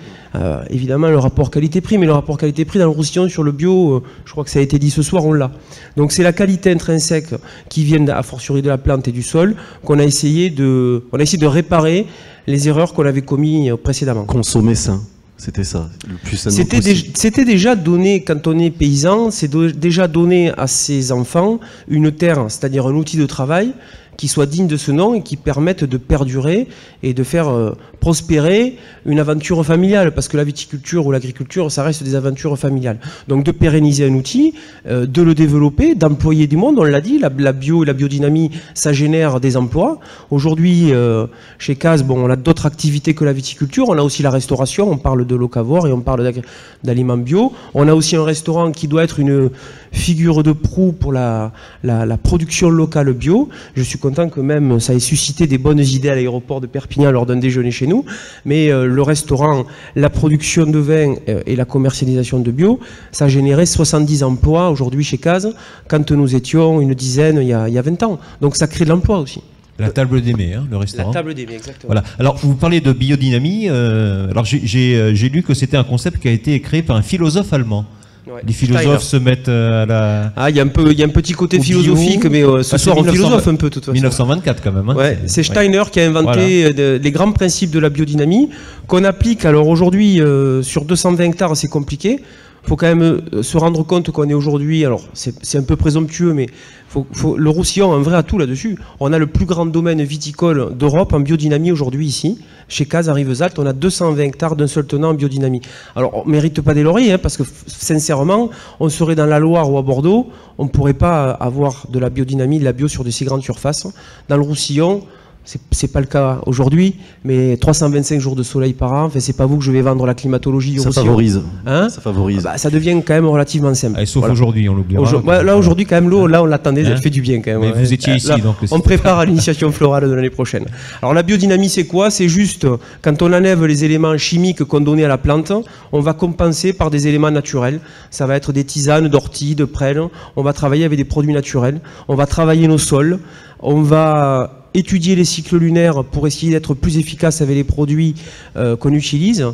Évidemment, le rapport qualité-prix, mais le rapport qualité-prix dans le Roussillon sur le bio, je crois que ça a été dit ce soir, on l'a. Donc c'est la qualité intrinsèque qui vient a fortiori de la plante et du sol qu'on a essayé de réparer les erreurs qu'on avait commises précédemment. Consommer sain. C'était ça, le plus sainement possible. C'était déjà donné, quand on est paysan, c'est déjà donné à ses enfants une terre, c'est-à-dire un outil de travail qui soient dignes de ce nom et qui permettent de perdurer et de faire prospérer une aventure familiale, parce que la viticulture ou l'agriculture, ça reste des aventures familiales. Donc de pérenniser un outil, de le développer, d'employer du monde, on l'a dit, la bio et la biodynamie, ça génère des emplois. Aujourd'hui, chez CAS, bon, on a d'autres activités que la viticulture, on a aussi la restauration, on parle de locavore et on parle d'aliments bio. On a aussi un restaurant qui doit être une figure de proue pour la production locale bio. Je suis content que même ça ait suscité des bonnes idées à l'aéroport de Perpignan lors d'un déjeuner chez nous. Mais le restaurant, la production de vin et la commercialisation de bio, ça a généré 70 emplois aujourd'hui chez CAS, quand nous étions une dizaine il y a 20 ans. Donc ça crée de l'emploi aussi. La table d'Aimé, hein, le restaurant. La table d'Aimé, exactement. Voilà. Alors, vous parlez de biodynamie. Alors, j'ai lu que c'était un concept qui a été créé par un philosophe allemand. Ouais. Les philosophes se mettent à la... Ah, il y a un petit côté philosophique, mais ce soir on philosophe un peu, de toute façon. 1924 quand même. Hein, ouais, c'est Steiner qui a inventé les grands principes de la biodynamie, qu'on applique. Alors aujourd'hui, sur 220 hectares, c'est compliqué. Il faut quand même se rendre compte qu'on est aujourd'hui, alors c'est un peu présomptueux, mais le Roussillon a un vrai atout là-dessus. On a le plus grand domaine viticole d'Europe en biodynamie aujourd'hui ici. Chez CAS à Rivesaltes, on a 220 hectares d'un seul tenant en biodynamie. Alors on ne mérite pas des lauriers, hein, parce que sincèrement, on serait dans la Loire ou à Bordeaux, on ne pourrait pas avoir de la biodynamie, de la bio sur de si grandes surfaces. Dans le Roussillon, c'est pas le cas aujourd'hui, mais 325 jours de soleil par an, enfin, c'est pas vous que je vais vendre la climatologie du Roussillon. Favorise. Hein, ça favorise. Bah, ça devient quand même relativement simple. Allez, sauf aujourd'hui, on l'oubliera. Là, aujourd'hui, quand même, l'eau, là, on l'attendait, elle fait du bien quand même. Mais vous étiez ici, là, donc. On prépare à l'initiation florale de l'année prochaine. Alors, la biodynamie, c'est quoi? C'est juste, quand on enlève les éléments chimiques qu'on donnait à la plante, on va compenser par des éléments naturels. Ça va être des tisanes, d'ortie, de prêle. On va travailler avec des produits naturels. On va travailler nos sols. On va étudier les cycles lunaires pour essayer d'être plus efficace avec les produits qu'on utilise.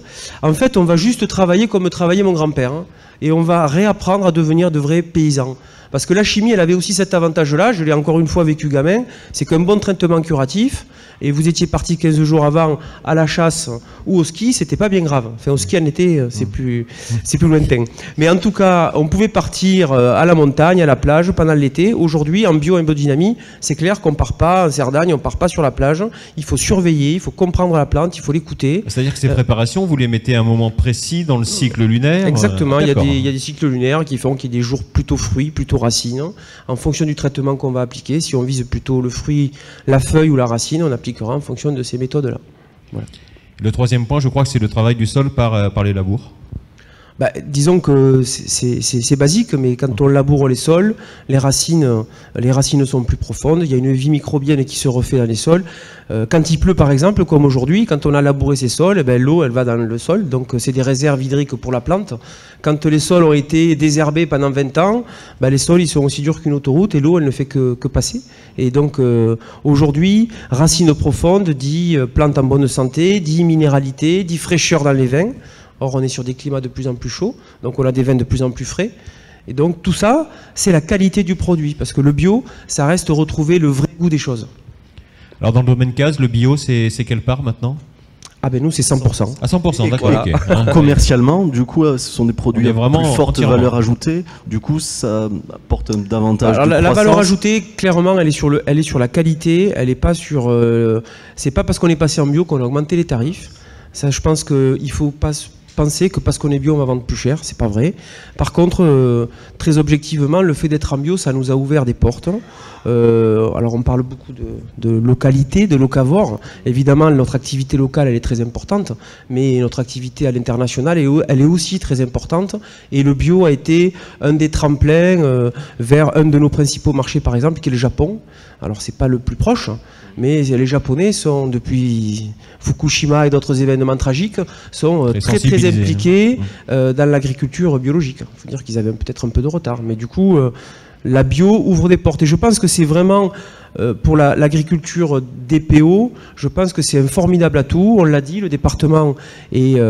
En fait, on va juste travailler comme travaillait mon grand-père, hein, et on va réapprendre à devenir de vrais paysans. Parce que la chimie, elle avait aussi cet avantage-là, je l'ai encore une fois vécu gamin, c'est qu'un bon traitement curatif, et vous étiez parti 15 jours avant à la chasse ou au ski, c'était pas bien grave. Enfin, au ski en été, c'est plus lointain. Mais en tout cas, on pouvait partir à la montagne, à la plage pendant l'été. Aujourd'hui, en bio et en biodynamie, c'est clair qu'on part pas en Cerdagne, on part pas sur la plage. Il faut surveiller, il faut comprendre la plante, il faut l'écouter. C'est-à-dire que ces préparations, vous les mettez à un moment précis dans le cycle lunaire? Exactement, il y a des cycles lunaires qui font qu'il y a des jours plutôt fruits, plutôt racines. En fonction du traitement qu'on va appliquer, si on vise plutôt le fruit, la feuille ou la racine, on appliquera en fonction de ces méthodes-là. Voilà. Le troisième point, je crois que c'est le travail du sol par les labours. Bah, disons que c'est basique, mais quand on laboure les sols, les racines sont plus profondes, il y a une vie microbienne qui se refait dans les sols. Quand il pleut par exemple, comme aujourd'hui, quand on a labouré ces sols, l'eau elle va dans le sol, donc c'est des réserves hydriques pour la plante. Quand les sols ont été désherbés pendant 20 ans, les sols ils sont aussi durs qu'une autoroute et l'eau elle ne fait que passer. Et donc aujourd'hui, racines profondes dit plante en bonne santé, dit minéralité, dit fraîcheur dans les vins. Or, on est sur des climats de plus en plus chauds, donc on a des vins de plus en plus frais. Et donc tout ça, c'est la qualité du produit, parce que le bio, ça reste retrouver le vrai goût des choses. Alors dans le domaine CAS, le bio, c'est quelle part maintenant? Ah ben nous, c'est 100%. À 100%, d'accord. Voilà. Okay. Commercialement, du coup, ce sont des produits à vraiment plus forte valeur ajoutée. Du coup, ça apporte davantage de la croissance. valeur ajoutée, clairement, elle est sur la qualité. Elle n'est pas sur. C'est pas parce qu'on est passé en bio qu'on a augmenté les tarifs. Ça, je pense qu'il faut pas penser que parce qu'on est bio, on va vendre plus cher, c'est pas vrai. Par contre, très objectivement, le fait d'être en bio, ça nous a ouvert des portes. Alors on parle beaucoup de localité, de locavore. Évidemment, notre activité locale, elle est très importante, mais notre activité à l'international, elle est aussi très importante. Et le bio a été un des tremplins vers un de nos principaux marchés, par exemple, qui est le Japon. Alors c'est pas le plus proche, mais les Japonais sont, depuis Fukushima et d'autres événements tragiques, sont très impliqués dans l'agriculture biologique. Il faut dire qu'ils avaient peut-être un peu de retard, mais du coup, la bio ouvre des portes. Et je pense que c'est vraiment, pour l'agriculture DPO, je pense que c'est un formidable atout. On l'a dit, le département est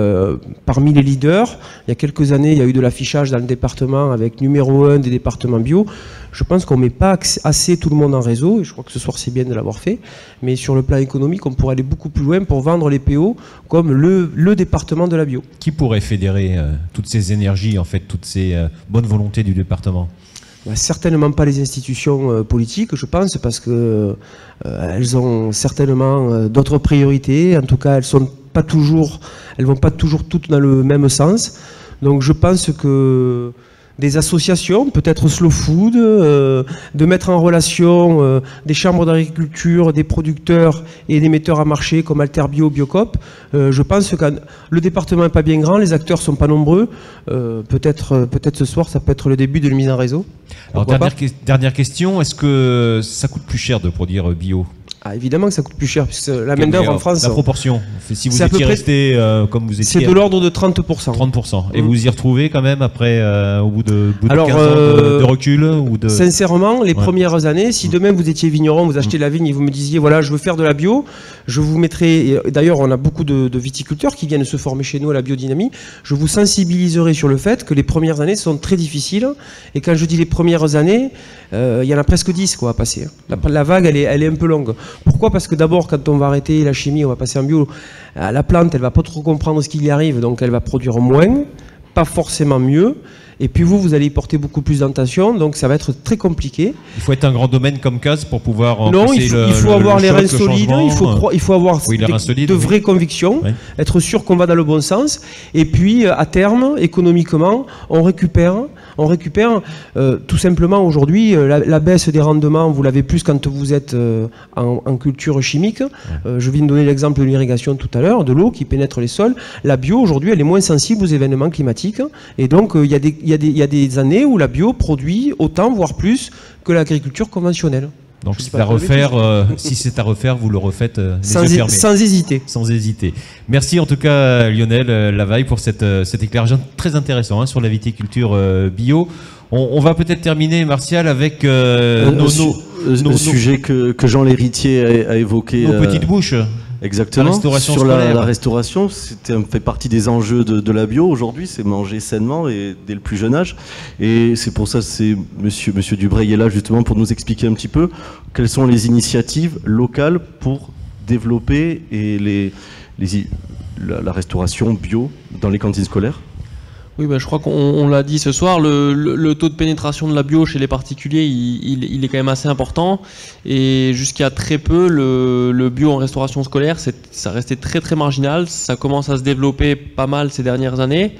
parmi les leaders. Il y a quelques années, il y a eu de l'affichage dans le département avec numéro 1 des départements bio. Je pense qu'on ne met pas assez tout le monde en réseau, et je crois que ce soir c'est bien de l'avoir fait, mais sur le plan économique, on pourrait aller beaucoup plus loin pour vendre les PO comme le département de la bio. Qui pourrait fédérer toutes ces énergies, en fait, toutes ces bonnes volontés du département? Certainement pas les institutions politiques, je pense, parce que elles ont certainement d'autres priorités. En tout cas, elles vont pas toujours toutes dans le même sens. Donc, je pense que des associations, peut-être Slow Food, de mettre en relation des chambres d'agriculture, des producteurs et des metteurs à marché comme Alterbio, Biocop. Je pense que le département n'est pas bien grand, les acteurs ne sont pas nombreux. Peut-être ce soir, ça peut être le début d'une mise en réseau. Alors, dernière question, est-ce que ça coûte plus cher de produire bio ? Évidemment que ça coûte plus cher, puisque la main-d'œuvre en France. La proportion, si vous étiez resté comme vous étiez. C'est de l'ordre de 30%. 30%. Et vous y retrouvez quand même après, au bout de 15 ans de recul ou de... Sincèrement, les premières années, si demain vous étiez vigneron, vous achetez la vigne et vous me disiez, voilà, je veux faire de la bio, je vous mettrai. D'ailleurs, on a beaucoup de viticulteurs qui viennent se former chez nous à la biodynamie. Je vous sensibiliserai sur le fait que les premières années sont très difficiles. Et quand je dis les premières années, il y en a presque 10 à passer. La vague, elle est un peu longue. Pourquoi ? Parce que d'abord, quand on va arrêter la chimie, on va passer en bio, la plante, elle va pas trop comprendre ce qu'il y arrive, donc elle va produire moins, pas forcément mieux. Et puis vous allez y porter beaucoup plus d'attention, donc ça va être très compliqué. Il faut être un grand domaine comme CAS pour pouvoir... Non, il faut avoir les reins solides, il faut avoir de vraies convictions, être sûr qu'on va dans le bon sens. Et puis, à terme, économiquement, on récupère tout simplement aujourd'hui la baisse des rendements, vous l'avez plus quand vous êtes en culture chimique. Je viens de donner l'exemple de l'irrigation tout à l'heure, de l'eau qui pénètre les sols. La bio, aujourd'hui, elle est moins sensible aux événements climatiques. Et donc, il y a des années où la bio produit autant, voire plus, que l'agriculture conventionnelle. Donc si c'est à refaire, vous le refaites les yeux fermés. Sans hésiter. Sans hésiter. Merci en tout cas Lionel Lavaille pour cet éclairage très intéressant sur la viticulture bio. On va peut-être terminer, Martial, avec le sujet que Jean l'Héritier a évoqué. Nos petites bouches. Exactement. Sur la restauration, fait partie des enjeux de la bio aujourd'hui, c'est manger sainement et dès le plus jeune âge. Et c'est pour ça que Monsieur Dubreuil est là justement pour nous expliquer un petit peu quelles sont les initiatives locales pour développer la restauration bio dans les cantines scolaires. Oui, je crois qu'on l'a dit ce soir, le taux de pénétration de la bio chez les particuliers, il est quand même assez important. Et jusqu'à très peu, le bio en restauration scolaire, ça restait très très marginal. Ça commence à se développer pas mal ces dernières années.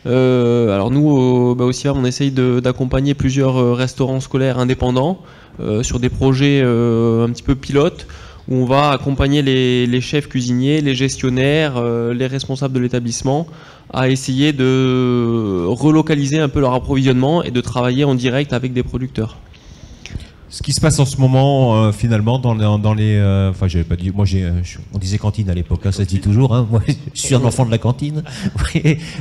Alors nous, au CIVAM, on essaye d'accompagner plusieurs restaurants scolaires indépendants sur des projets un petit peu pilotes, où on va accompagner les chefs cuisiniers, les gestionnaires, les responsables de l'établissement à essayer de relocaliser un peu leur approvisionnement et de travailler en direct avec des producteurs. Ce qui se passe en ce moment, finalement, dans les enfin, j'avais pas dit, moi, on disait cantine à l'époque, ça se dit toujours. Moi, je suis un enfant de la cantine.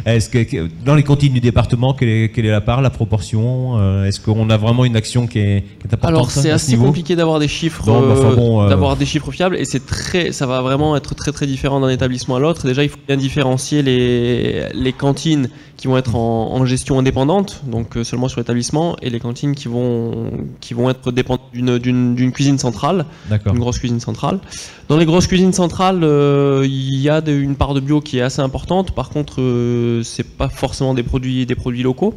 Est-ce que dans les cantines du département, quelle est la part, la proportion Est-ce qu'on a vraiment une action qui est importante? Alors, c'est assez compliqué d'avoir des chiffres, des chiffres fiables, et ça va vraiment être très très différent d'un établissement à l'autre. Déjà, il faut bien différencier les cantines qui vont être en gestion indépendante, donc seulement sur l'établissement, et les cantines qui vont être dépendantes d'une cuisine centrale, une grosse cuisine centrale. Dans les grosses cuisines centrales, il y a une part de bio qui est assez importante. Par contre, c'est pas forcément des produits locaux.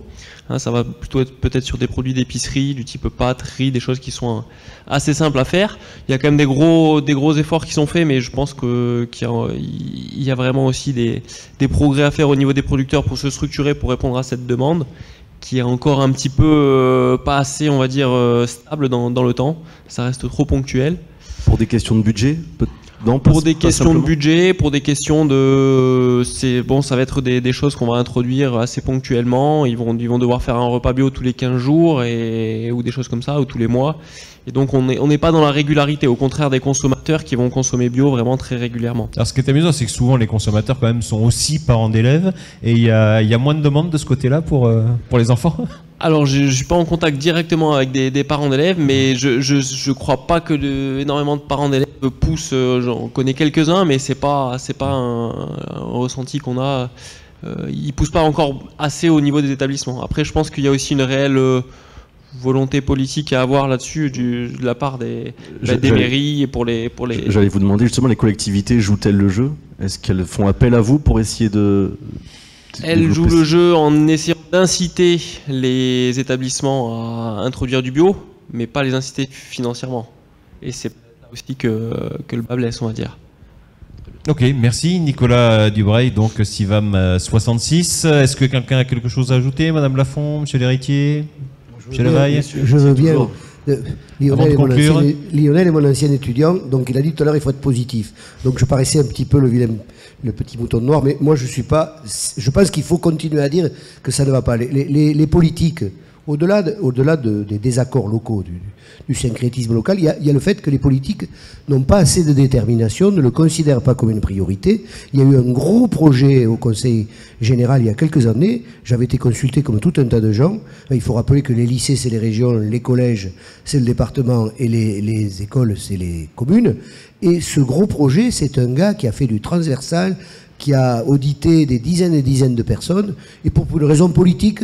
Ça va plutôt être peut-être sur des produits d'épicerie, du type pâtes, riz, des choses qui sont assez simples à faire. Il y a quand même des gros efforts qui sont faits, mais je pense qu'il y a vraiment aussi des progrès à faire au niveau des producteurs pour se structurer, pour répondre à cette demande, qui est encore un petit peu pas assez, on va dire, stable dans le temps. Ça reste trop ponctuel. Pour des questions de budget pour des questions de budget, pour des questions ça va être des choses qu'on va introduire assez ponctuellement. Ils vont devoir faire un repas bio tous les 15 jours ou des choses comme ça, ou tous les mois. Et donc on n'est pas dans la régularité, au contraire des consommateurs qui vont consommer bio vraiment très régulièrement. Alors ce qui est amusant, c'est que souvent les consommateurs quand même sont aussi parents d'élèves, et il y a moins de demandes de ce côté-là pour les enfants. Alors je suis pas en contact directement avec des parents d'élèves, mais je crois pas que énormément de parents d'élèves poussent. J'en connais quelques-uns, mais c'est pas un ressenti qu'on a. Ils poussent pas encore assez au niveau des établissements. Après, je pense qu'il y a aussi une réelle volonté politique à avoir là-dessus de la part des mairies et pour les. J'allais vous demander justement, les collectivités jouent-elles le jeu? Est-ce qu'elles font appel à vous pour essayer de Elle joue le jeu en essayant d'inciter les établissements à introduire du bio, mais pas les inciter financièrement. Et c'est là aussi que le bas blesse, on va dire. Ok, merci Nicolas Dubreuil, donc Sivam 66. Est-ce que quelqu'un a quelque chose à ajouter, Madame Lafont, Monsieur l'héritier, Monsieur Levaille? Je veux bien. Lionel est mon ancien étudiant, donc il a dit tout à l'heure il faut être positif. Donc je paraissais un petit peu le petit mouton noir, mais moi je pense qu'il faut continuer à dire que ça ne va pas. Les politiques, au-delà des désaccords locaux, du syncrétisme local, il y a le fait que les politiques n'ont pas assez de détermination, ne le considèrent pas comme une priorité. Il y a eu un gros projet au Conseil général il y a quelques années. J'avais été consulté comme tout un tas de gens. Il faut rappeler que les lycées, c'est les régions, les collèges, c'est le département, et les écoles, c'est les communes. Et ce gros projet, c'est un gars qui a fait du transversal, qui a audité des dizaines et dizaines de personnes, et pour une raison politique,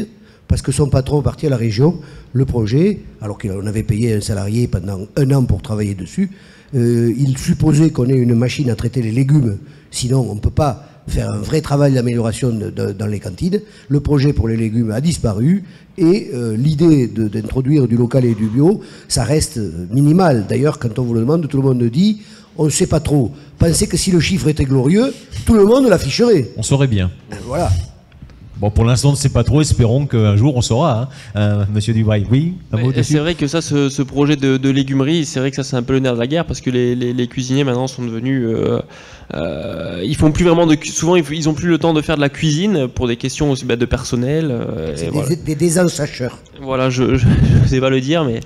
parce que son patron est parti à la région, le projet, alors qu'on avait payé un salarié pendant 1 an pour travailler dessus, il supposait qu'on ait une machine à traiter les légumes, sinon on ne peut pas faire un vrai travail d'amélioration dans les cantines. Le projet pour les légumes a disparu, et l'idée d'introduire du local et du bio, ça reste minimal. D'ailleurs, quand on vous le demande, tout le monde dit, on ne sait pas trop. Pensez que si le chiffre était glorieux, tout le monde l'afficherait. On saurait bien. Voilà. Bon, pour l'instant, on ne sait pas trop. Espérons qu'un jour, on saura. Monsieur Dubreuil, oui, un mot dessus. C'est vrai que ça, ce projet de légumerie, c'est vrai que ça, c'est un peu le nerf de la guerre, parce que les cuisiniers, maintenant, sont devenus... ils font plus vraiment souvent, ils ont plus le temps de faire de la cuisine pour des questions aussi de personnel. C'est des désensacheurs. Voilà, je ne sais pas le dire, mais...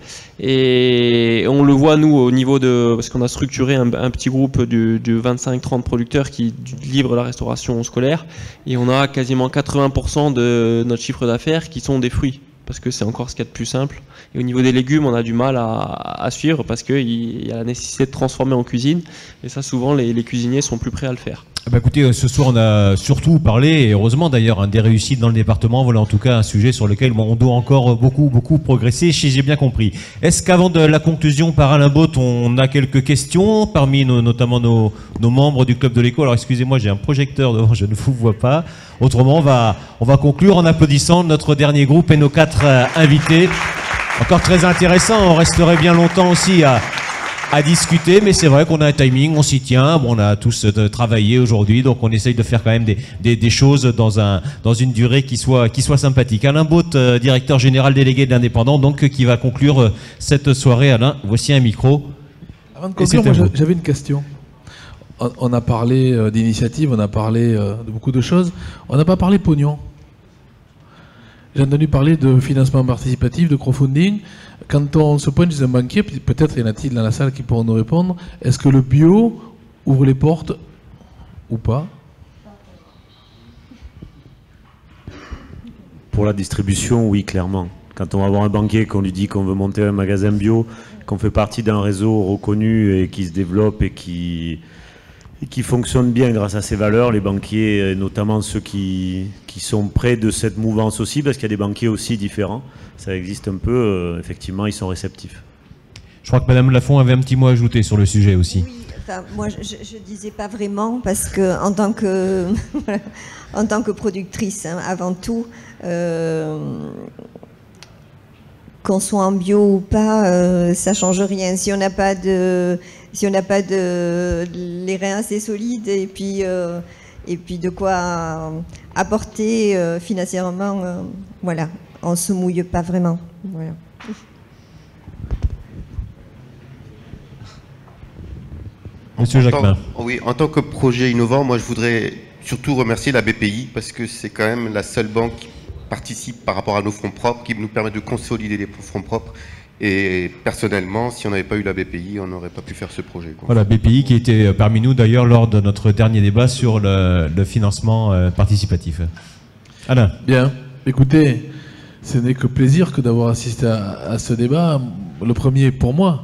Et on le voit, nous, au niveau de... Parce qu'on a structuré un petit groupe de 25-30 producteurs qui livrent la restauration scolaire, et on a quasiment 80% de notre chiffre d'affaires qui sont des fruits, parce que c'est encore ce qu'il y a de plus simple. Et au niveau des légumes, on a du mal à suivre, parce qu'il y a la nécessité de transformer en cuisine, et ça, souvent, les cuisiniers sont plus prêts à le faire. Bah écoutez, ce soir on a surtout parlé, et heureusement d'ailleurs, des réussites dans le département. Voilà en tout cas un sujet sur lequel on doit encore beaucoup progresser, si j'ai bien compris. Est-ce qu'avant de la conclusion par Alain Both, on a quelques questions parmi notamment nos membres du Club de l'Éco? Alors excusez-moi, j'ai un projecteur devant, je ne vous vois pas. Autrement, on va conclure en applaudissant notre dernier groupe et nos 4 invités. Encore très intéressant, on resterait bien longtemps aussi à discuter, mais c'est vrai qu'on a un timing, on s'y tient. Bon, on a tous travaillé aujourd'hui, donc on essaye de faire quand même des choses dans une durée qui soit sympathique. Alain Both, directeur général délégué de l'Indépendant, donc qui va conclure cette soirée. Alain, voici un micro. Avant de conclure, moi j'avais une question. On a parlé d'initiative, on a parlé de beaucoup de choses. On n'a pas parlé pognon. J'ai entendu parler de financement participatif, de crowdfunding. Quand on se pointe chez un banquier, peut-être y en a-t-il dans la salle qui pourront nous répondre, est-ce que le bio ouvre les portes ou pas? Pour la distribution, oui, clairement. Quand on va voir un banquier, qu'on lui dit qu'on veut monter un magasin bio, qu'on fait partie d'un réseau reconnu et qui se développe et qui fonctionne bien grâce à ses valeurs, les banquiers, notamment ceux qui sont près de cette mouvance aussi, parce qu'il y a des banquiers aussi différents, ça existe un peu, effectivement, ils sont réceptifs. Je crois que Madame Lafont avait un petit mot à ajouter sur le sujet aussi. Oui, enfin, moi je disais pas vraiment, parce que en tant que productrice, hein, avant tout, qu'on soit en bio ou pas, ça change rien. Si on n'a pas les reins assez solides et puis de quoi apporter financièrement, voilà, on se mouille pas vraiment. Voilà. Monsieur Jacquemin. Oui, en tant que projet innovant, moi je voudrais surtout remercier la BPI, parce que c'est quand même la seule banque qui participe par rapport à nos fonds propres, qui nous permet de consolider les fonds propres. Et personnellement, si on n'avait pas eu la BPI, on n'aurait pas pu faire ce projet, quoi. Voilà, BPI qui était parmi nous d'ailleurs lors de notre dernier débat sur le financement participatif. Alain. Bien, écoutez, ce n'est que plaisir que d'avoir assisté à ce débat, le premier pour moi.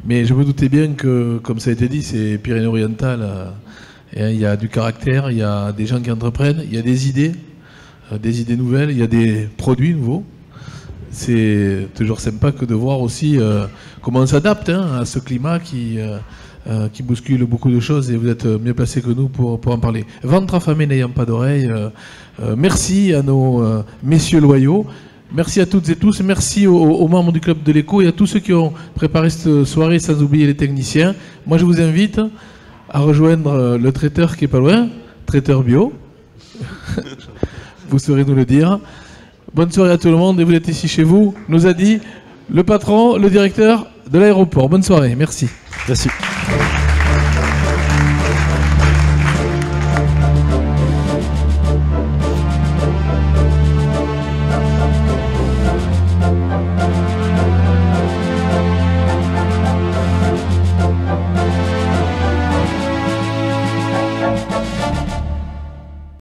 Mais je me doutais bien que, comme ça a été dit, c'est Pyrénées-Orientales. Il y a du caractère, il y a des gens qui entreprennent, il y a des idées nouvelles, il y a des produits nouveaux. C'est toujours sympa que de voir aussi comment on s'adapte à ce climat qui qui bouscule beaucoup de choses et vous êtes mieux placés que nous pour en parler. Ventre affamé n'ayant pas d'oreille, merci à nos messieurs loyaux. Merci à toutes et tous, merci aux membres du Club de l'Écho et à tous ceux qui ont préparé cette soirée, sans oublier les techniciens. Moi, je vous invite à rejoindre le traiteur qui est pas loin, traiteur bio. Vous saurez nous le dire. Bonne soirée à tout le monde et vous êtes ici chez vous, nous a dit le patron, le directeur de l'aéroport. Bonne soirée, merci. Merci.